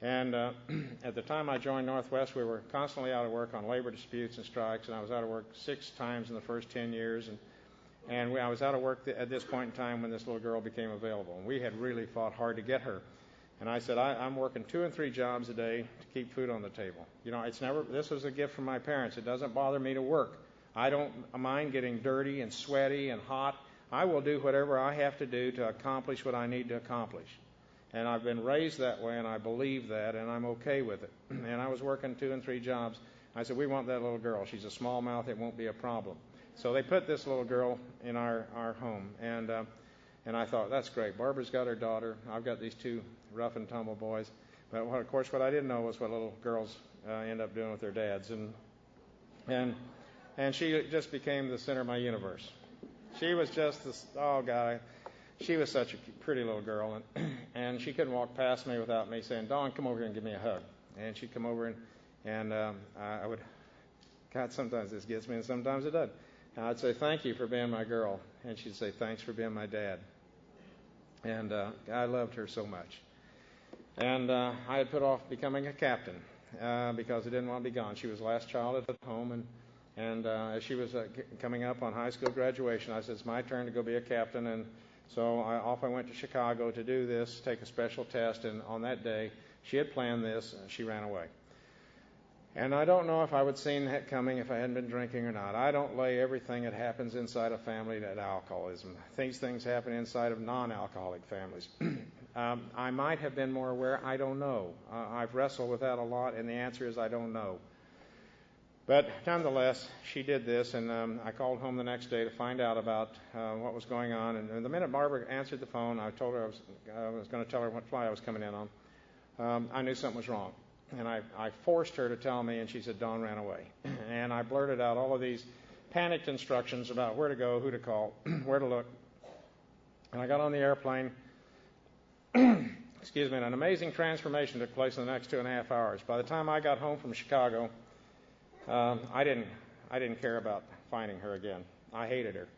And at the time I joined Northwest, we were constantly out of work on labor disputes and strikes, and I was out of work 6 times in the first 10 years. And I was out of work at this point in time when this little girl became available. And we had really fought hard to get her. And I said, I'm working 2 and 3 jobs a day to keep food on the table. This was a gift from my parents. It doesn't bother me to work. I don't mind getting dirty and sweaty and hot. I will do whatever I have to do to accomplish what I need to accomplish. And I've been raised that way, and I believe that, and I'm okay with it. And I was working 2 and 3 jobs. I said, we want that little girl. She's a smallmouth. It won't be a problem. So they put this little girl in our home. And I thought, that's great. Barbara's got her daughter. I've got these 2 rough and tumble boys. But, of course, what I didn't know was what little girls end up doing with their dads. And she just became the center of my universe. She was just this, oh, God, she was such a pretty little girl. And she couldn't walk past me without me saying, Dawn, come over here and give me a hug. And she'd come over, and I would, God, sometimes this gets me and sometimes it doesn't. And I'd say, thank you for being my girl. And she'd say, thanks for being my dad. And I loved her so much. And I had put off becoming a captain. because I didn't want to be gone. She was the last child at home, and as she was coming up on high school graduation, I said, it's my turn to go be a captain. And so off I went to Chicago to do this, take a special test, and on that day, she had planned this, and she ran away. And I don't know if I would have seen that coming if I hadn't been drinking or not. I don't lay everything that happens inside a family to alcoholism. These things happen inside of non-alcoholic families. I might have been more aware. I don't know. I've wrestled with that a lot, and the answer is I don't know. But nonetheless, she did this, and I called home the next day to find out about what was going on. And the minute Barbara answered the phone, I told her I was going to tell her what flight I was coming in on. I knew something was wrong. And I forced her to tell me, and she said, Dawn ran away. And I blurted out all of these panicked instructions about where to go, who to call, where to look. And I got on the airplane. Excuse me, and an amazing transformation took place in the next 2.5 hours. By the time I got home from Chicago, I didn't care about finding her again. I hated her.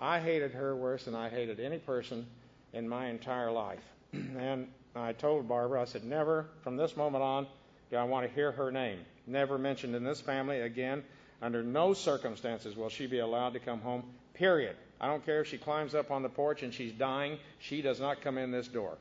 I hated her worse than I hated any person in my entire life. And I told Barbara, I said, never, from this moment on, do I want to hear her name. Never mentioned in this family again. Under no circumstances will she be allowed to come home, period. I don't care if she climbs up on the porch and she's dying. She does not come in this door.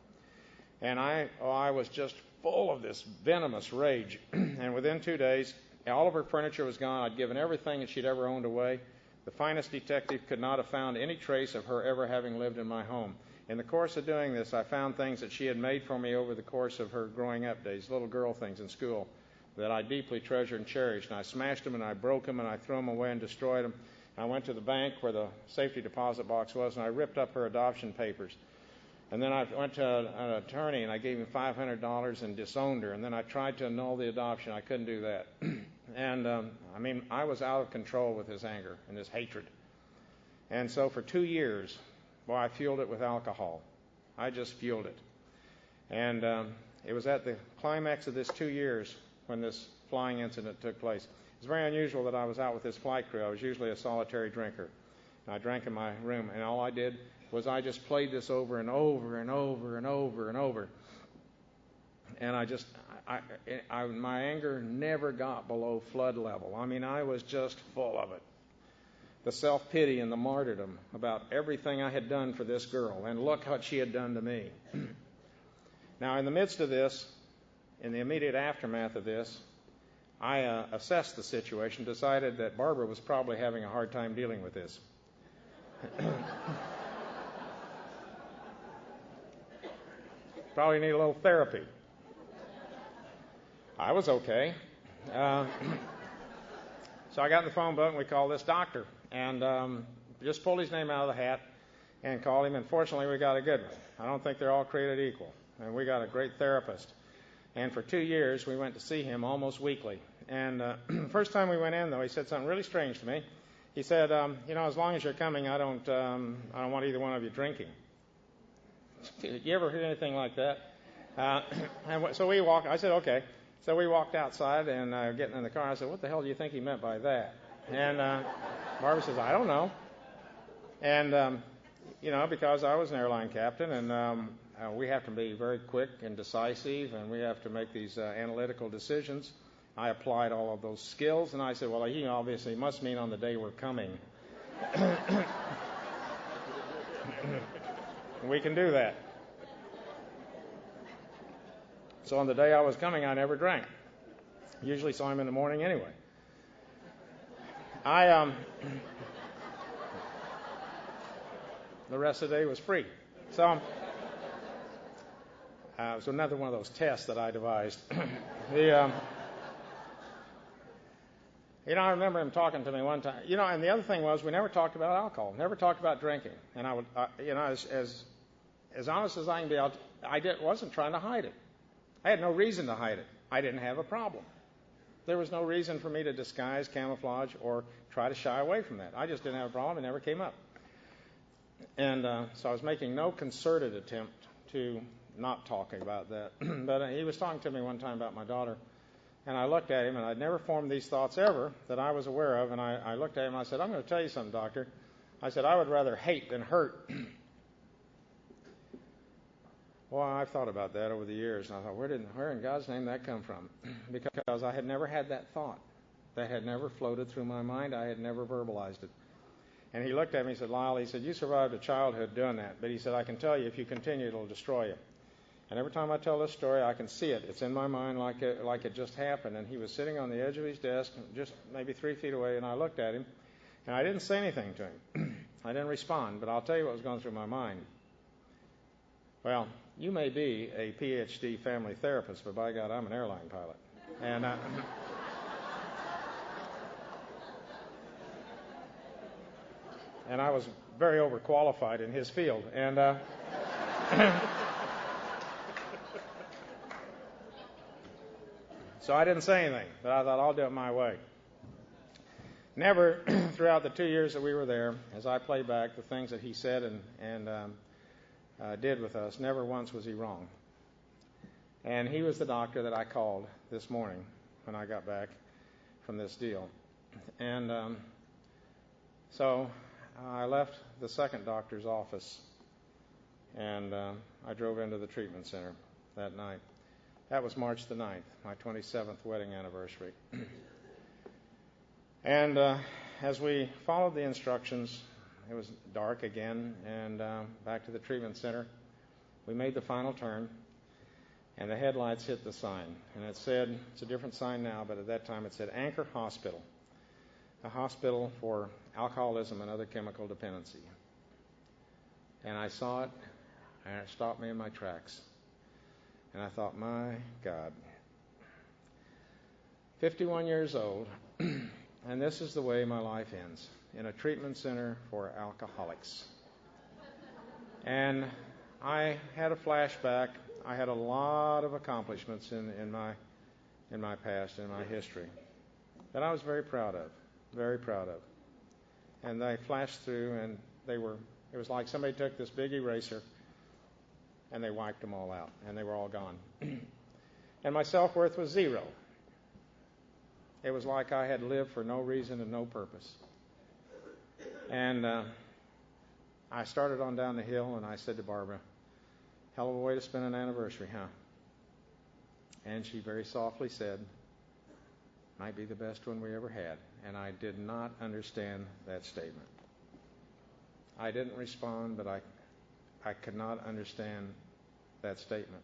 And I was just full of this venomous rage. And within 2 days, all of her furniture was gone. I'd given everything that she'd ever owned away. The finest detective could not have found any trace of her ever having lived in my home. In the course of doing this, I found things that she had made for me over the course of her growing up days, little girl things in school that I deeply treasured and cherished. And I smashed them, and I broke them, and I threw them away and destroyed them. I went to the bank where the safety deposit box was, and I ripped up her adoption papers. And then I went to an attorney, and I gave him $500 and disowned her. And then I tried to annul the adoption. I couldn't do that. And, I was out of control with his anger and his hatred. And so for 2 years, boy, I fueled it with alcohol. I just fueled it. And it was at the climax of this 2 years when this flying incident took place. It's very unusual that I was out with this flight crew. I was usually a solitary drinker. And I drank in my room, and all I did was I just played this over and over and over and over and over. And my anger never got below flood level. I was just full of it. The self-pity and the martyrdom about everything I had done for this girl, and look what she had done to me. Now, in the midst of this, in the immediate aftermath of this, I assessed the situation, decided that Barbara was probably having a hard time dealing with this. Probably need a little therapy. I was okay. So I got in the phone book, and we called this doctor. And just pulled his name out of the hat and called him. And fortunately, we got a good one. I don't think they're all created equal. And we got a great therapist. And for 2 years, we went to see him almost weekly. And the first time we went in, though, he said something really strange to me. He said, as long as you're coming, I don't want either one of you drinking. You ever heard anything like that? And so we walked. I said, okay. So we walked outside and getting in the car. I said, what the hell do you think he meant by that? And Barbara says, I don't know. And, because I was an airline captain, and we have to be very quick and decisive, and we have to make these analytical decisions. I applied all of those skills, and I said, well, he obviously must mean on the day we're coming. We can do that. So on the day I was coming, I never drank. Usually saw him in the morning anyway. The rest of the day was free. So it was another one of those tests that I devised. I remember him talking to me one time. And the other thing was we never talked about alcohol, never talked about drinking. And I would, as honest as I can be, I wasn't trying to hide it. I had no reason to hide it. I didn't have a problem. There was no reason for me to disguise, camouflage, or try to shy away from that. I just didn't have a problem. It never came up. And so I was making no concerted attempt to not talk about that. But he was talking to me one time about my daughter. And I looked at him, and I'd never formed these thoughts ever that I was aware of. And I looked at him, and I said, I'm going to tell you something, doctor. I said, I would rather hate than hurt. Well, I've thought about that over the years, and I thought, where in God's name did that come from? Because I had never had that thought. That had never floated through my mind. I had never verbalized it. And he looked at me and said, Lyle, he said, you survived a childhood doing that. But he said, I can tell you, if you continue, it'll destroy you. And every time I tell this story, I can see it. It's in my mind like it just happened. And he was sitting on the edge of his desk, just maybe 3 feet away, and I looked at him. And I didn't say anything to him. I didn't respond, but I'll tell you what was going through my mind. Well, you may be a PhD family therapist, but by God, I'm an airline pilot. And and I was very overqualified in his field. And so I didn't say anything, but I thought, I'll do it my way. Never, throughout the 2 years that we were there, as I play back the things that he said and did with us, never once was he wrong. And he was the doctor that I called this morning when I got back from this deal. And so I left the second doctor's office, and I drove into the treatment center that night. That was March the 9th, my 27th wedding anniversary. And as we followed the instructions, it was dark again, and back to the treatment center. We made the final turn, and the headlights hit the sign. And it said, it's a different sign now, but at that time it said Anchor Hospital, a hospital for alcoholism and other chemical dependency. And I saw it, and it stopped me in my tracks. And I thought, my God, 51 years old, and this is the way my life ends, in a treatment center for alcoholics. And I had a flashback. I had a lot of accomplishments in my past, in my history, that I was very proud of, very proud of. And they flashed through, and it was like somebody took this big eraser and they wiped them all out, and they were all gone. And my self-worth was zero. It was like I had lived for no reason and no purpose. And I started on down the hill, and I said to Barbara, hell of a way to spend an anniversary, huh? And she very softly said, might be the best one we ever had. And I did not understand that statement. I didn't respond, but I could not understand that statement.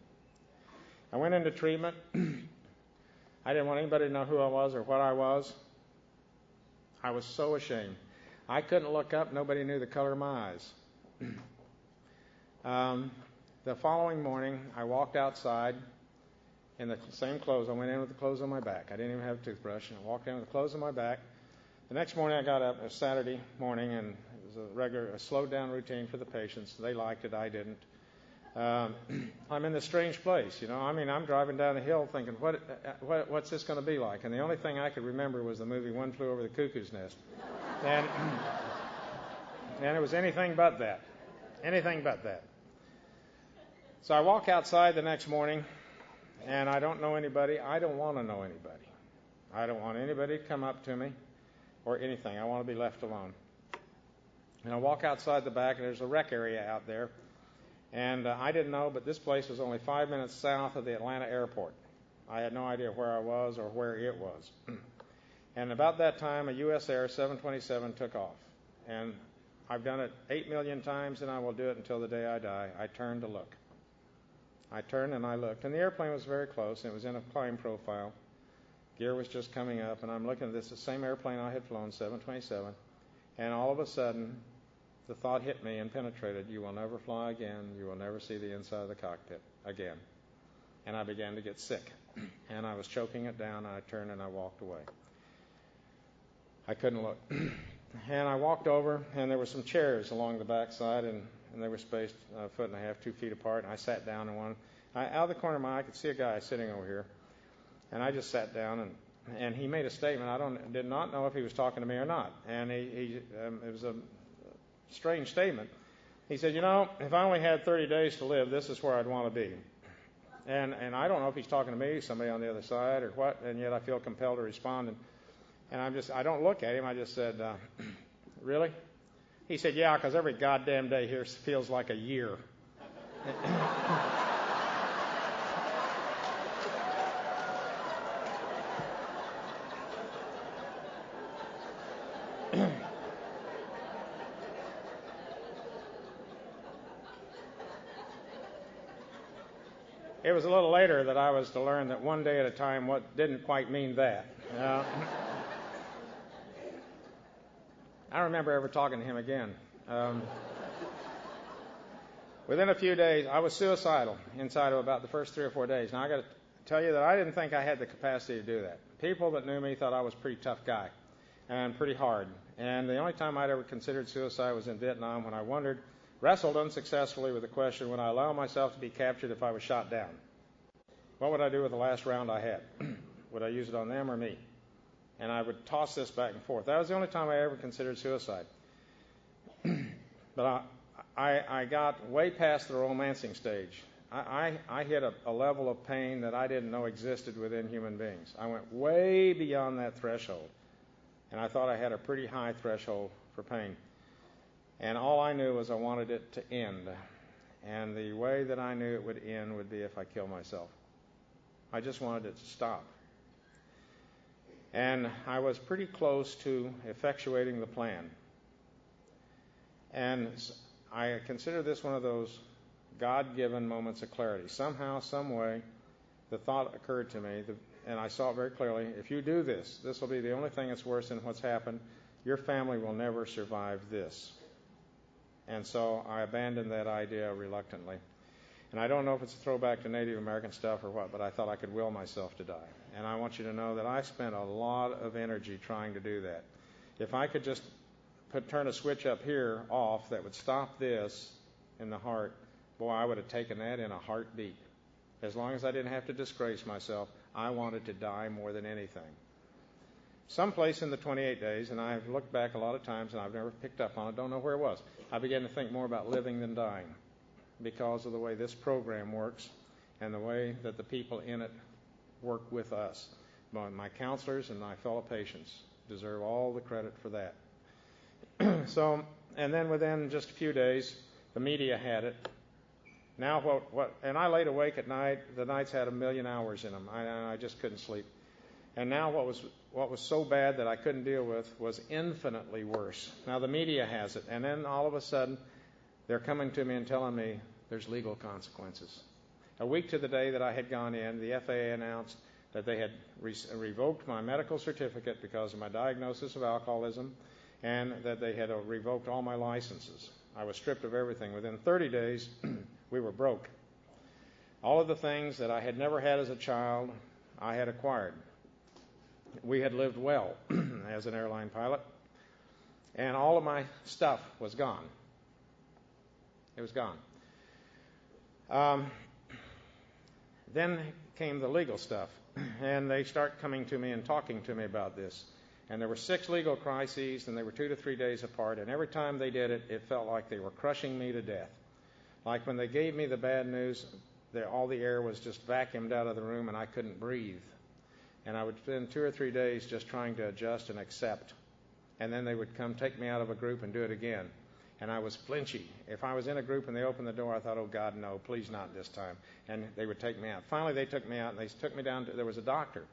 I went into treatment. I didn't want anybody to know who I was or what I was. I was so ashamed. I couldn't look up. Nobody knew the color of my eyes. The following morning, I walked outside in the same clothes. I went in with the clothes on my back. I didn't even have a toothbrush. And I walked in with the clothes on my back. The next morning, I got up. It was Saturday morning, and it was a slowed-down routine for the patients. They liked it. I didn't. I'm in this strange place, you know. I mean, I'm driving down the hill thinking, what's this going to be like? And the only thing I could remember was the movie One Flew Over the Cuckoo's Nest. And it was anything but that. Anything but that. So I walk outside the next morning, and I don't know anybody. I don't want to know anybody. I don't want anybody to come up to me or anything. I want to be left alone. And I walk outside the back, and there's a rec area out there. And I didn't know, but this place was only 5 minutes south of the Atlanta airport. I had no idea where I was or where it was. And about that time, a U.S. Air 727 took off. And I've done it 8 million times, and I will do it until the day I die. I turned to look. I turned and I looked. And the airplane was very close, and it was in a climb profile. Gear was just coming up, and I'm looking at this, the same airplane I had flown, 727. And all of a sudden, the thought hit me and penetrated, you will never fly again. You will never see the inside of the cockpit again. And I began to get sick. And I was choking it down, and I turned and I walked away. I couldn't look. And I walked over, and there were some chairs along the backside, and they were spaced 1.5 feet, 2 feet apart. And I sat down in one. Out of the corner of my eye, I could see a guy sitting over here. And I just sat down, and he made a statement. I did not know if he was talking to me or not. And it was a strange statement. He said, you know, if I only had 30 days to live, this is where I'd want to be. And I don't know if he's talking to me, somebody on the other side, or what, and yet I feel compelled to respond. And I don't look at him. I just said, really? He said, yeah, because every goddamn day here feels like a year. It was a little later that I was to learn that one day at a time what didn't quite mean that. I don't remember ever talking to him again. Within a few days, I was suicidal inside of about the first 3 or 4 days. Now, I got to tell you that I didn't think I had the capacity to do that. People that knew me thought I was a pretty tough guy and pretty hard. And the only time I'd ever considered suicide was in Vietnam when I wrestled unsuccessfully with the question, would I allow myself to be captured if I was shot down? What would I do with the last round I had? Would I use it on them or me? And I would toss this back and forth. That was the only time I ever considered suicide. But I got way past the romancing stage. I hit a level of pain that I didn't know existed within human beings. I went way beyond that threshold. And I thought I had a pretty high threshold for pain. And all I knew was I wanted it to end. And the way that I knew it would end would be if I killed myself. I just wanted it to stop. And I was pretty close to effectuating the plan. And I consider this one of those God-given moments of clarity. Somehow, some way, the thought occurred to me, and I saw it very clearly, if you do this, this will be the only thing that's worse than what's happened. Your family will never survive this. And so I abandoned that idea reluctantly. And I don't know if it's a throwback to Native American stuff or what, but I thought I could will myself to die. And I want you to know that I spent a lot of energy trying to do that. If I could just turn a switch up here off that would stop this in the heart, boy, I would have taken that in a heartbeat. As long as I didn't have to disgrace myself, I wanted to die more than anything. Someplace in the 28 days, and I've looked back a lot of times and I've never picked up on it, don't know where it was, I began to think more about living than dying because of the way this program works and the way that the people in it work with us. My counselors and my fellow patients deserve all the credit for that. And then within just a few days, the media had it. Now and I laid awake at night. The nights had 1 million hours in them. I just couldn't sleep. And now what was so bad that I couldn't deal with was infinitely worse. Now the media has it, and then all of a sudden they're coming to me and telling me there's legal consequences. A week to the day that I had gone in, the FAA announced that they had revoked my medical certificate because of my diagnosis of alcoholism, and that they had revoked all my licenses. I was stripped of everything. Within 30 days, we were broke. All of the things that I had never had as a child, I had acquired. We had lived well as an airline pilot, and all of my stuff was gone. It was gone. Then came the legal stuff, and they start coming to me and talking to me about this. And there were 6 legal crises, and they were 2 to 3 days apart, and every time they did it, it felt like they were crushing me to death. Like when they gave me the bad news, all the air was just vacuumed out of the room, and I couldn't breathe. And I would spend 2 or 3 days just trying to adjust and accept. And then they would come take me out of a group and do it again. And I was flinchy. If I was in a group and they opened the door, I thought, oh, God, no, please not this time. And they would take me out. Finally, they took me out, and they took me down to, there was a doctor.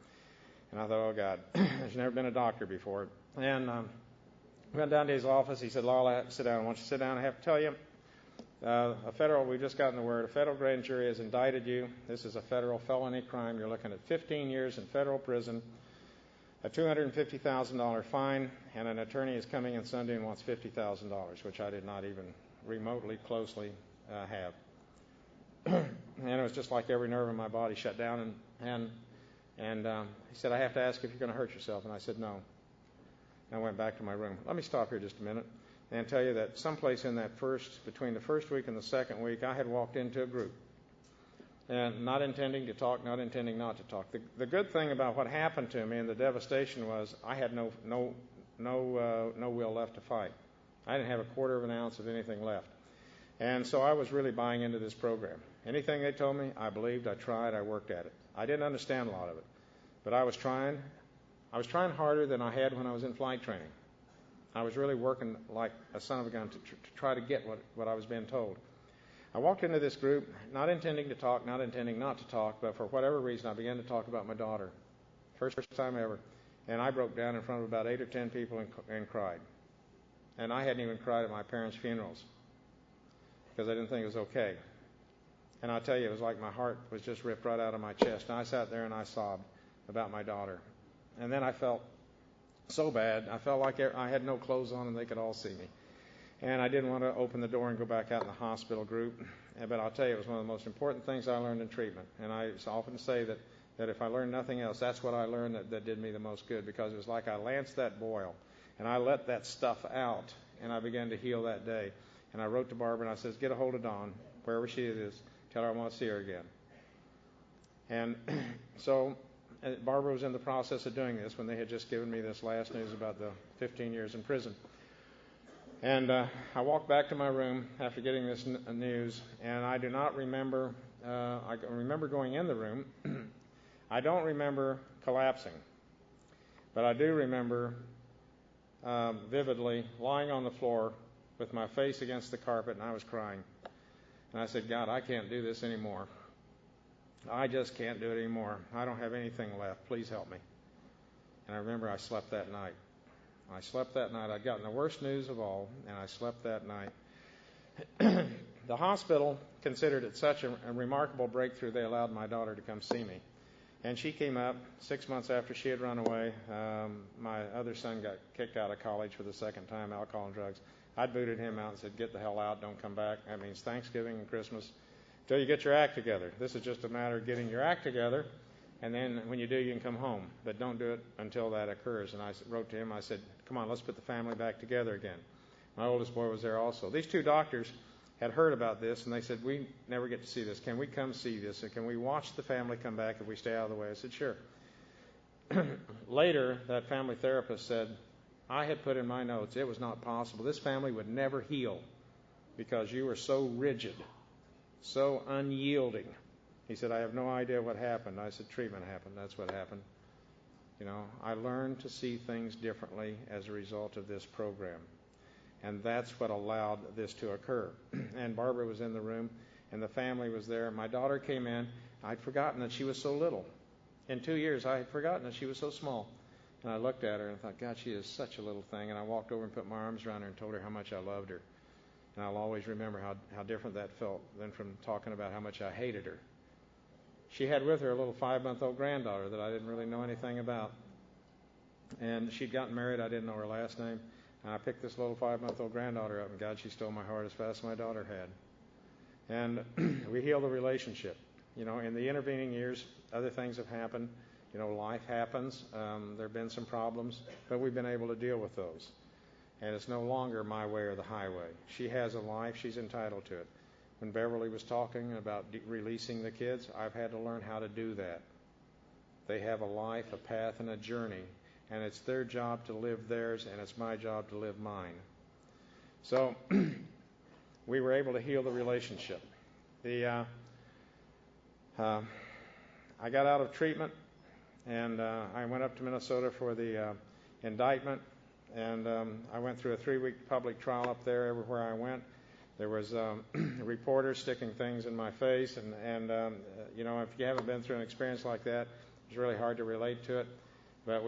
And I thought, oh, God, there's never been a doctor before. And we went down to his office. He said, Lyle, sit down. I want you to sit down. I have to tell you, we've just gotten the word, a federal grand jury has indicted you. This is a federal felony crime. You're looking at 15 years in federal prison, a $250,000 fine, and an attorney is coming in Sunday and wants $50,000, which I did not even remotely closely have. And it was just like every nerve in my body shut down. And he said, I have to ask if you're going to hurt yourself. And I said, no. And I went back to my room. Let me stop here just a minute and tell you that someplace in that between the first week and the second week, I had walked into a group. And not intending to talk, not intending not to talk. The good thing about what happened to me and the devastation was I had no will left to fight. I didn't have a quarter of an ounce of anything left. And so I was really buying into this program. Anything they told me, I believed, I tried, I worked at it. I didn't understand a lot of it, but I was trying. I was trying harder than I had when I was in flight training. I was really working like a son of a gun to try to get what I was being told. I walked into this group, not intending to talk, not intending not to talk, but for whatever reason, I began to talk about my daughter. First time ever. And I broke down in front of about 8 or 10 people and cried. And I hadn't even cried at my parents' funerals because I didn't think it was okay. And I'll tell you, it was like my heart was just ripped right out of my chest. And I sat there and I sobbed about my daughter. And then I felt so bad. I felt like I had no clothes on and they could all see me. And I didn't want to open the door and go back out in the hospital group. But I'll tell you, it was one of the most important things I learned in treatment. And I often say that if I learned nothing else, that's what I learned that did me the most good, because it was like I lanced that boil and I let that stuff out and I began to heal that day. And I wrote to Barbara and I said, get a hold of Dawn, wherever she is, tell her I want to see her again. And so Barbara was in the process of doing this when they had just given me this last news about the 15 years in prison. And I walked back to my room after getting this news, and I do not remember, I remember going in the room. I don't remember collapsing, but I do remember vividly lying on the floor with my face against the carpet, and I was crying. And I said, God, I can't do this anymore. I just can't do it anymore. I don't have anything left. Please help me. And I remember I slept that night. I slept that night. I'd gotten the worst news of all, and I slept that night. The hospital considered it such a remarkable breakthrough, they allowed my daughter to come see me. And she came up 6 months after she had run away. My other son got kicked out of college for the second time, alcohol and drugs. I booted him out and said, get the hell out, don't come back. That means Thanksgiving and Christmas until you get your act together. This is just a matter of getting your act together, and then when you do, you can come home. But don't do it until that occurs. And I wrote to him, I said, come on, let's put the family back together again. My oldest boy was there also. These two doctors had heard about this, and they said, we never get to see this. Can we come see this? Or can we watch the family come back if we stay out of the way? I said, sure. Later, that family therapist said, I had put in my notes, it was not possible. This family would never heal because you were so rigid, so unyielding. He said, I have no idea what happened. I said, treatment happened. That's what happened. You know, I learned to see things differently as a result of this program. And that's what allowed this to occur. And Barbara was in the room, and the family was there. My daughter came in. I'd forgotten that she was so little. In 2 years, I had forgotten that she was so small. And I looked at her and thought, God, she is such a little thing. And I walked over and put my arms around her and told her how much I loved her. And I'll always remember how different that felt than from talking about how much I hated her. She had with her a little 5-month-old granddaughter that I didn't really know anything about. And she'd gotten married. I didn't know her last name. And I picked this little 5-month-old granddaughter up, and God, she stole my heart as fast as my daughter had. And we healed the relationship. You know, in the intervening years, other things have happened. You know, life happens. There have been some problems, but we've been able to deal with those. And it's no longer my way or the highway. She has a life. She's entitled to it. When Beverly was talking about releasing the kids, I've had to learn how to do that. They have a life, a path, and a journey, and it's their job to live theirs, and it's my job to live mine. So we were able to heal the relationship. I got out of treatment, and I went up to Minnesota for the indictment, and I went through a 3-week public trial up there everywhere I went. There was reporters sticking things in my face, and you know, if you haven't been through an experience like that, it's really hard to relate to it. But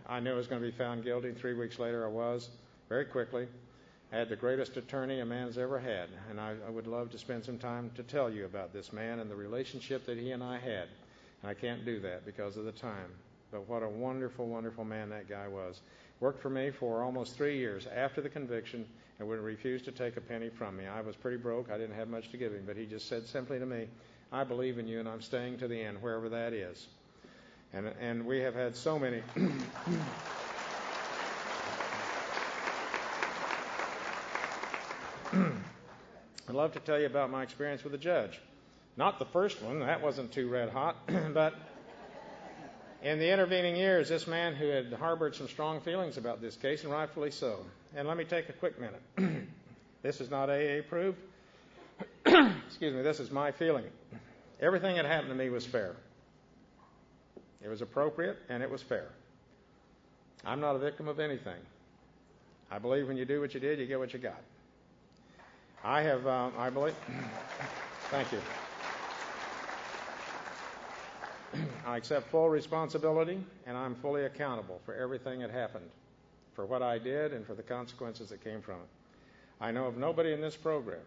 I knew I was going to be found guilty. 3 weeks later, I was, very quickly. I had the greatest attorney a man's ever had, and I would love to spend some time to tell you about this man and the relationship that he and I had. And I can't do that because of the time. But what a wonderful, wonderful man that guy was. Worked for me for almost 3 years after the conviction and would refuse to take a penny from me. I was pretty broke. I didn't have much to give him, but he just said simply to me, I believe in you, and I'm staying to the end, wherever that is. And we have had so many... I'd love to tell you about my experience with the judge. Not the first one. That wasn't too red hot. But in the intervening years, this man who had harbored some strong feelings about this case, and rightfully so. And let me take a quick minute. This is not AA approved. Excuse me, this is my feeling. Everything that happened to me was fair. It was appropriate, and it was fair. I'm not a victim of anything. I believe when you do what you did, you get what you got. I believe... Thank you. I accept full responsibility, and I'm fully accountable for everything that happened, for what I did and for the consequences that came from it. I know of nobody in this program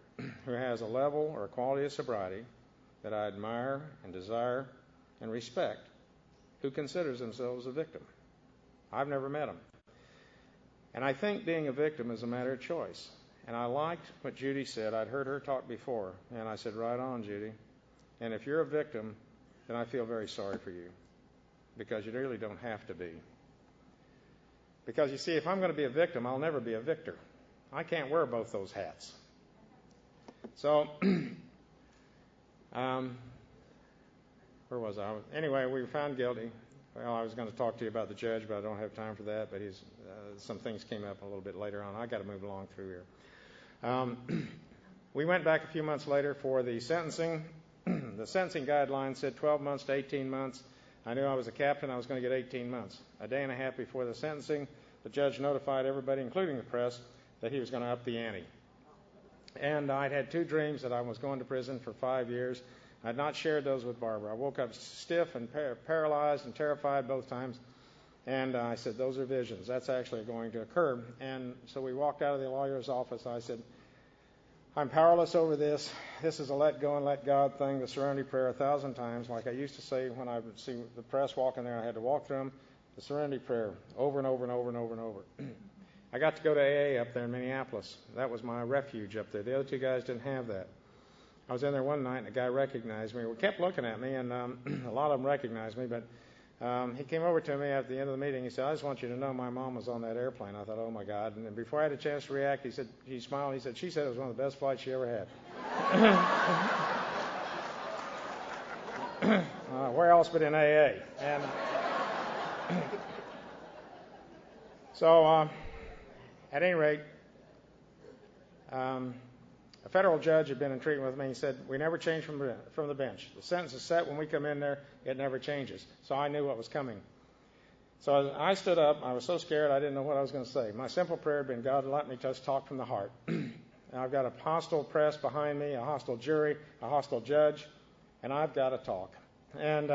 who has a level or a quality of sobriety that I admire and desire and respect who considers themselves a victim. I've never met them. And I think being a victim is a matter of choice. And I liked what Judy said. I'd heard her talk before, and I said, right on, Judy. And if you're a victim, then I feel very sorry for you, because you really don't have to be. Because, you see, if I'm going to be a victim, I'll never be a victor. I can't wear both those hats. So, where was I? Anyway, we were found guilty. Well, I was going to talk to you about the judge, but I don't have time for that. But some things came up a little bit later on. I got to move along through here. We went back a few months later for the sentencing. The sentencing guidelines said 12 months to 18 months. I knew I was a captain. I was going to get 18 months. A day and a half before the sentencing, the judge notified everybody, including the press, that he was going to up the ante. And I'd had two dreams that I was going to prison for 5 years. I'd not shared those with Barbara. I woke up stiff and paralyzed and terrified both times. And I said, those are visions. That's actually going to occur. And so we walked out of the lawyer's office. I said, I'm powerless over this. This is a let go and let God thing, the serenity prayer 1,000 times. Like I used to say when I would see the press walking there, I had to walk through them. The serenity prayer over and over and over and over and over. I got to go to AA up there in Minneapolis. That was my refuge up there. The other two guys didn't have that. I was in there one night, and a guy recognized me. He kept looking at me, and a lot of them recognized me. But he came over to me at the end of the meeting. He said, I just want you to know my mom was on that airplane. I thought, oh, my God. And then before I had a chance to react, he smiled. He said, she said it was one of the best flights she ever had. Where else but in AA? And so, at any rate, a federal judge had been in treatment with me. He said, we never change from the bench. The sentence is set when we come in there. It never changes. So I knew what was coming. So I stood up. I was so scared I didn't know what I was going to say. My simple prayer had been, God, let me just talk from the heart. I've got a hostile press behind me, a hostile jury, a hostile judge, and I've got to talk. And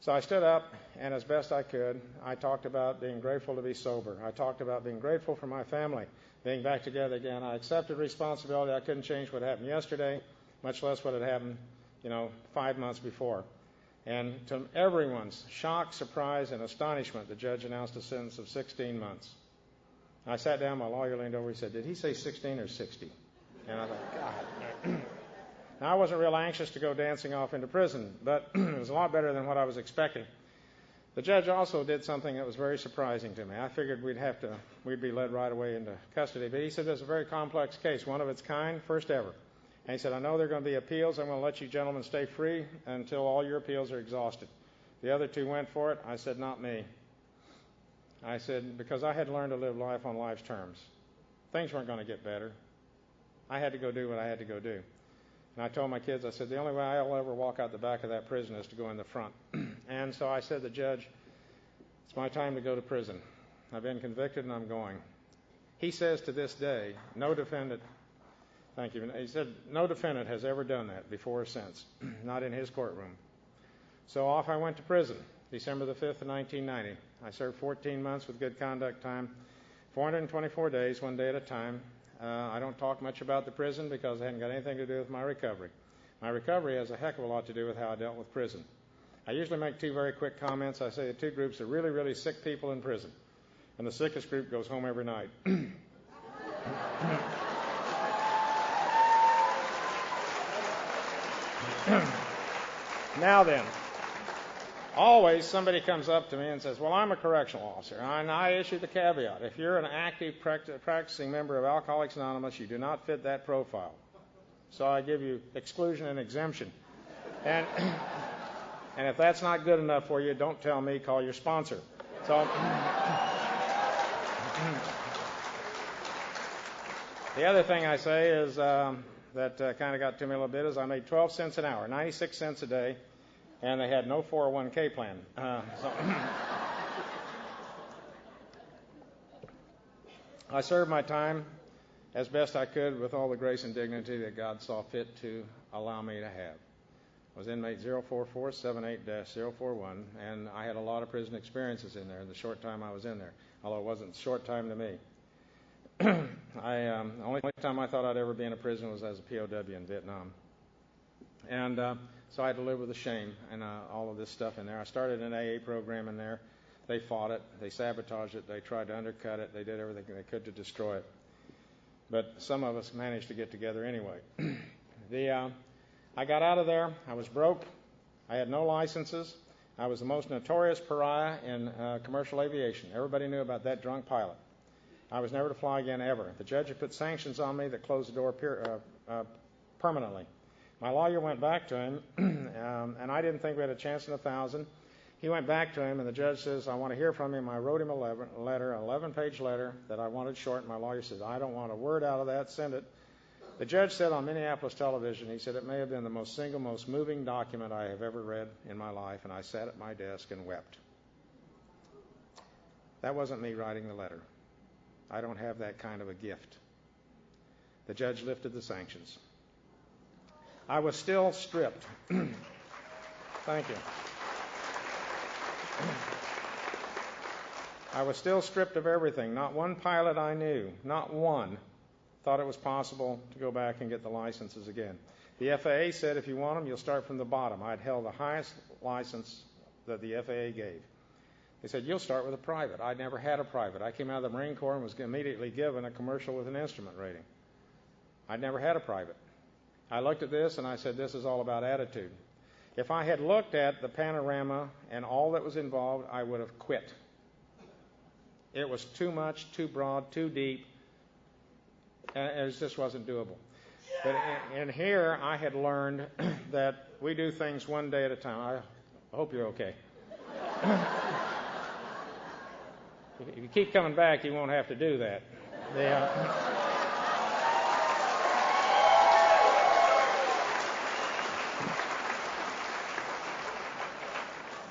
so I stood up, and as best I could, I talked about being grateful to be sober. I talked about being grateful for my family, being back together again. I accepted responsibility. I couldn't change what happened yesterday, much less what had happened, 5 months before. And to everyone's shock, surprise, and astonishment, the judge announced a sentence of 16 months. I sat down, my lawyer leaned over, he said, did he say 16 or 60? And I thought, God. Now, I wasn't real anxious to go dancing off into prison, but it was a lot better than what I was expecting. The judge also did something that was very surprising to me. I figured we'd be led right away into custody, but he said there's a very complex case, one of its kind, first ever. And he said, I know there are going to be appeals. I'm going to let you gentlemen stay free until all your appeals are exhausted. The other two went for it. I said, not me. I said, because I had learned to live life on life's terms. Things weren't going to get better. I had to go do what I had to go do. And I told my kids, I said, the only way I'll ever walk out the back of that prison is to go in the front. And so I said to the judge, it's my time to go to prison. I've been convicted and I'm going. He says to this day, no defendant, thank you, he said, no defendant has ever done that before or since, not in his courtroom. So off I went to prison, December the 5th of 1990. I served 14 months with good conduct time, 424 days, one day at a time. I don't talk much about the prison because it hadn't got anything to do with my recovery. My recovery has a heck of a lot to do with how I dealt with prison. I usually make two very quick comments. I say the two groups are really, really sick people in prison, and the sickest group goes home every night. Now then, always somebody comes up to me and says, well, I'm a correctional officer, and I issue the caveat. If you're an active practicing member of Alcoholics Anonymous, you do not fit that profile. So I give you exclusion and exemption. And if that's not good enough for you, don't tell me, call your sponsor. So the other thing I say is that kind of got to me a little bit is I made 12 cents an hour, 96 cents a day, and they had no 401k plan. I served my time as best I could with all the grace and dignity that God saw fit to allow me to have. I was inmate 04478-041, and I had a lot of prison experiences in there in the short time I was in there, although it wasn't a short time to me. The only time I thought I'd ever be in a prison was as a POW in Vietnam. And so I had to live with the shame and all of this stuff in there. I started an AA program in there. They fought it. They sabotaged it. They tried to undercut it. They did everything they could to destroy it. But some of us managed to get together anyway. I got out of there. I was broke. I had no licenses. I was the most notorious pariah in commercial aviation. Everybody knew about that drunk pilot. I was never to fly again ever. The judge had put sanctions on me that closed the door permanently. My lawyer went back to him, and I didn't think we had a chance in 1,000. He went back to him, and the judge says, I want to hear from him. I wrote him an 11-page letter that I wanted short. My lawyer says, I don't want a word out of that. Send it. The judge said on Minneapolis television, he said, it may have been the most moving document I have ever read in my life, and I sat at my desk and wept. That wasn't me writing the letter. I don't have that kind of a gift. The judge lifted the sanctions. I was still stripped. Thank you. I was still stripped of everything. Not one pilot I knew, not one, thought it was possible to go back and get the licenses again. The FAA said if you want them, you'll start from the bottom. I'd held the highest license that the FAA gave. They said, you'll start with a private. I'd never had a private. I came out of the Marine Corps and was immediately given a commercial with an instrument rating. I'd never had a private. I looked at this and I said, this is all about attitude. If I had looked at the panorama and all that was involved, I would have quit. It was too much, too broad, too deep, and it just wasn't doable. But in here, I had learned that we do things one day at a time. I hope you're okay. If you keep coming back, you won't have to do that.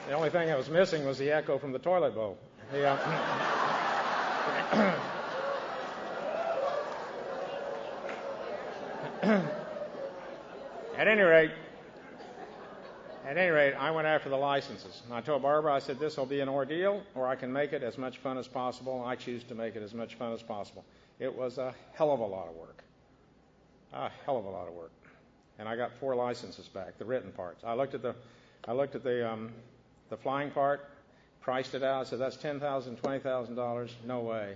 The only thing that was missing was the echo from the toilet bowl. At any rate, I went after the licenses. And I told Barbara, I said, this will be an ordeal, or I can make it as much fun as possible. I choose to make it as much fun as possible. It was a hell of a lot of work. A hell of a lot of work. And I got 4 licenses back, the written parts. I looked at the flying part, priced it out. I said, that's $10,000, $20,000. No way.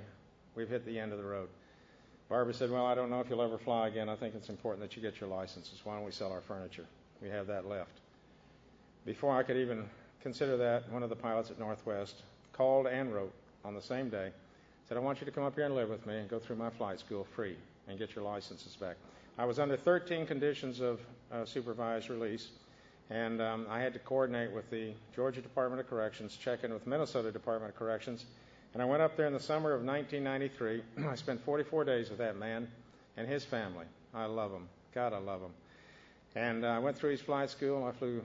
We've hit the end of the road. Barbara said, well, I don't know if you'll ever fly again. I think it's important that you get your licenses. Why don't we sell our furniture? We have that left. Before I could even consider that, one of the pilots at Northwest called and wrote on the same day, said, I want you to come up here and live with me and go through my flight school free and get your licenses back. I was under 13 conditions of supervised release, and I had to coordinate with the Georgia Department of Corrections, check in with Minnesota Department of Corrections, and I went up there in the summer of 1993. I spent 44 days with that man and his family. I love him. God, I love him. And I went through his flight school. I flew.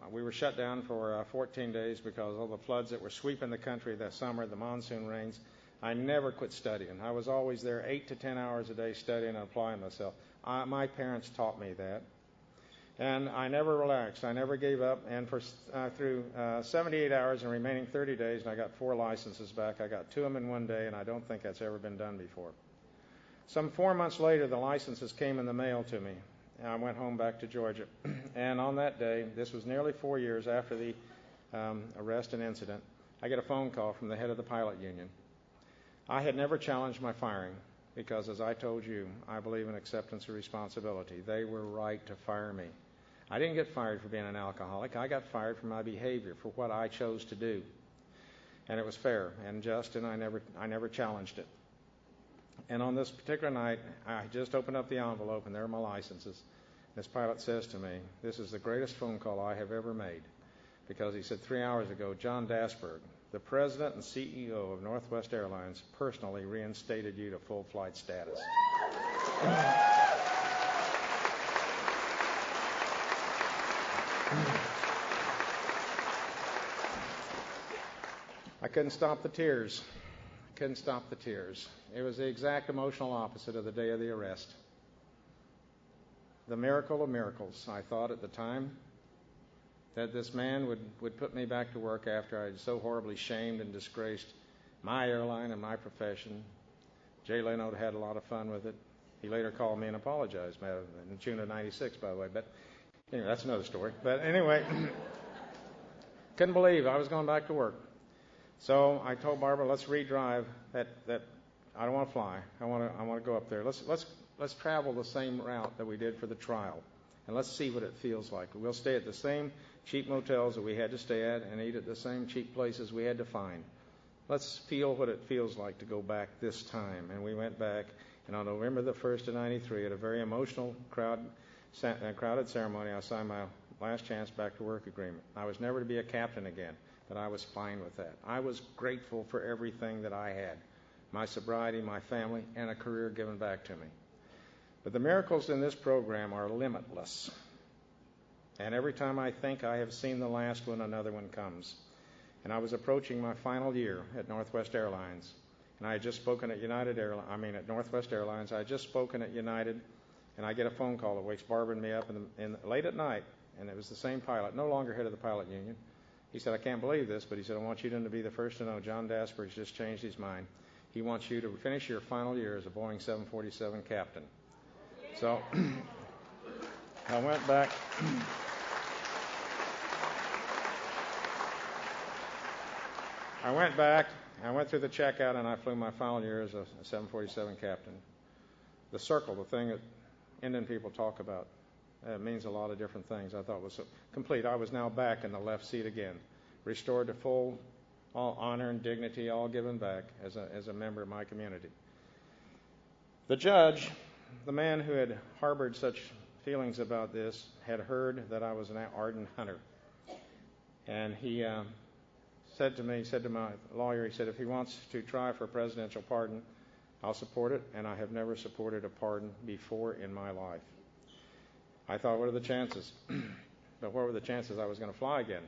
We were shut down for 14 days because of all the floods that were sweeping the country that summer, the monsoon rains. I never quit studying. I was always there 8 to 10 hours a day studying and applying myself. My parents taught me that. And I never relaxed. I never gave up. And through 78 hours and remaining 30 days, and I got 4 licenses back. I got 2 of them in one day, and I don't think that's ever been done before. Some 4 months later, the licenses came in the mail to me. And I went home back to Georgia. And on that day, this was nearly 4 years after the arrest and incident, I get a phone call from the head of the pilot union. I had never challenged my firing because, as I told you, I believe in acceptance of responsibility. They were right to fire me. I didn't get fired for being an alcoholic. I got fired for my behavior, for what I chose to do. And it was fair and just, and I never challenged it. And on this particular night, I just opened up the envelope, and there are my licenses. This pilot says to me, this is the greatest phone call I have ever made, because he said 3 hours ago, John Dasberg, the president and CEO of Northwest Airlines, personally reinstated you to full flight status. I couldn't stop the tears. Couldn't stop the tears. It was the exact emotional opposite of the day of the arrest. The miracle of miracles. I thought at the time that this man would put me back to work after I had so horribly shamed and disgraced my airline and my profession. Jay Leno had a lot of fun with it. He later called me and apologized in June of '96, by the way. But Anyway, that's another story. But anyway, couldn't believe I was going back to work. So I told Barbara, let's redrive that. I don't want to fly. I want to go up there. Let's travel the same route that we did for the trial, and let's see what it feels like. We'll stay at the same cheap motels that we had to stay at and eat at the same cheap places we had to find. Let's feel what it feels like to go back this time. And we went back, and on November the 1st of 93, at a very emotional, crowded ceremony, I signed my last chance back to work agreement. I was never to be a captain again, but I was fine with that. I was grateful for everything that I had, my sobriety, my family, and a career given back to me. But the miracles in this program are limitless. And every time I think I have seen the last one, another one comes. And I was approaching my final year at Northwest Airlines. And I had just spoken at at Northwest Airlines. I had just spoken at United, and I get a phone call that wakes Barbara and me up late at night, and it was the same pilot, no longer head of the pilot union. He said, I can't believe this, but he said, I want you to be the first to know John Dasberg's just changed his mind. He wants you to finish your final year as a Boeing 747 captain. So I went back. I went through the checkout, and I flew my final year as a 747 captain. The circle, the thing that Indian people talk about, means a lot of different things. I thought was so complete. I was now back in the left seat again, restored to full all honor and dignity, all given back as a member of my community. The judge, the man who had harbored such feelings about this, had heard that I was an ardent hunter. And he said to my lawyer, he said, if he wants to try for a presidential pardon, I'll support it, and I have never supported a pardon before in my life. I thought, what are the chances? But what were the chances I was going to fly again?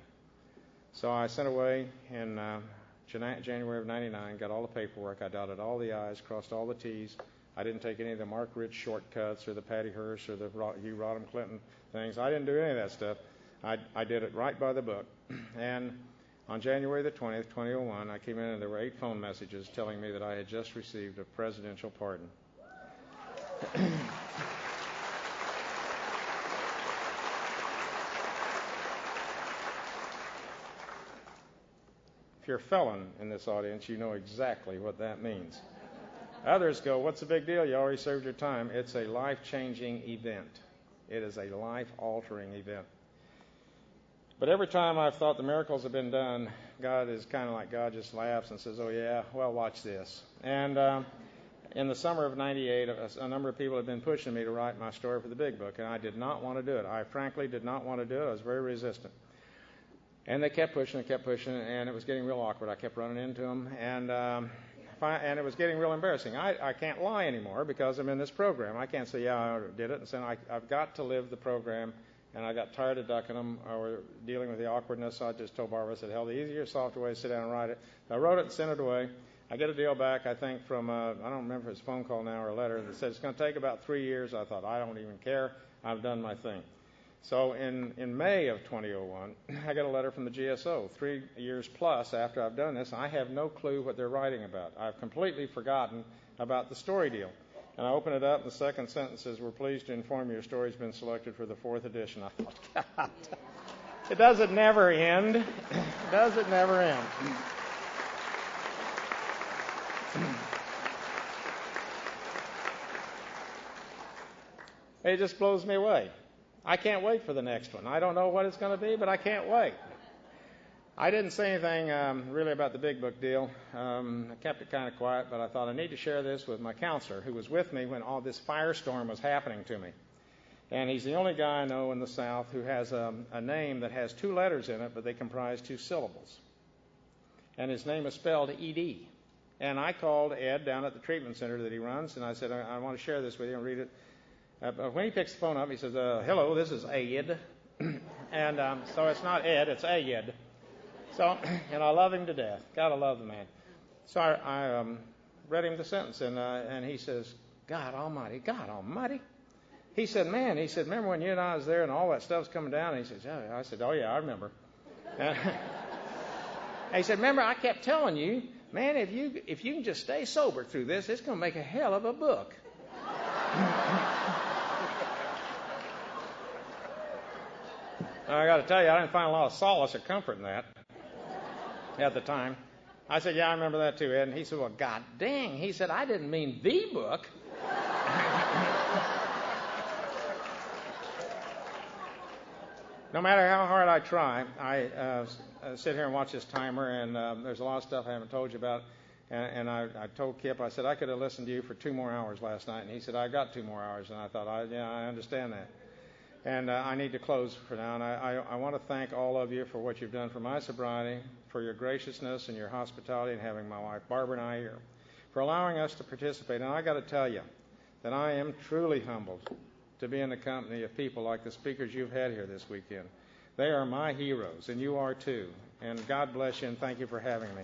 So I sent away in January of 99, got all the paperwork. I dotted all the I's, crossed all the T's. I didn't take any of the Mark Rich shortcuts or the Patty Hearst or the Hugh Rodham Clinton things. I didn't do any of that stuff. I did it right by the book. And on January the 20th, 2001, I came in and there were 8 phone messages telling me that I had just received a presidential pardon. If you're a felon in this audience, you know exactly what that means. Others go, what's the big deal? You already served your time. It's a life-changing event. It is a life-altering event. But every time I've thought the miracles have been done, God is kind of like God just laughs and says, oh, yeah, well, watch this. And in the summer of 98, a number of people had been pushing me to write my story for the big book, and I did not want to do it. I frankly did not want to do it. I was very resistant. And they kept pushing, and it was getting real awkward. I kept running into them, and it was getting real embarrassing. I can't lie anymore because I'm in this program. I can't say, yeah, I did it, and say, I've got to live the program. And I got tired of ducking them or dealing with the awkwardness, so I just told Barbara, I said, hell, the easier, softer way is sit down and write it. I wrote it and sent it away. I get a deal back, I think, from, I don't remember if it's a phone call now or a letter, that said it's going to take about 3 years. I thought, I don't even care. I've done my thing. So in May of 2001, I got a letter from the GSO, 3 years plus after I've done this. I have no clue what they're writing about. I've completely forgotten about the story deal. And I open it up, and the second sentence says, we're pleased to inform you your story's been selected for the 4th edition. I thought, God, it doesn't never end. Does it never end? It just blows me away. I can't wait for the next one. I don't know what it's going to be, but I can't wait. I didn't say anything really about the big book deal. I kept it kind of quiet, but I thought I need to share this with my counselor who was with me when all this firestorm was happening to me. And he's the only guy I know in the South who has a name that has 2 letters in it, but they comprise 2 syllables. And his name is spelled E-D. And I called Ed down at the treatment center that he runs, and I said, I want to share this with you and read it. When he picks the phone up, he says, hello, this is Ed. And so it's not Ed, it's Ed. So, and I love him to death. Gotta love the man. So I read him the sentence, and he says, God Almighty. He said, remember when you and I was there and all that stuff's coming down? And he says, yeah. I said, oh, yeah, I remember. And he said, remember, I kept telling you, man, if you can just stay sober through this, it's going to make a hell of a book. I got to tell you, I didn't find a lot of solace or comfort in that at the time. I said, yeah, I remember that too, Ed. And he said, well, God dang. He said, I didn't mean the book. No matter how hard I try, I sit here and watch this timer, and there's a lot of stuff I haven't told you about. And I told Kip, I said, I could have listened to you for 2 more hours last night. And he said, I got 2 more hours. And I thought, yeah, I understand that. And I need to close for now. And I want to thank all of you for what you've done for my sobriety, for your graciousness and your hospitality in having my wife Barbara and I here, for allowing us to participate. And I got to tell you that I am truly humbled to be in the company of people like the speakers you've had here this weekend. They are my heroes, and you are too. And God bless you, and thank you for having me.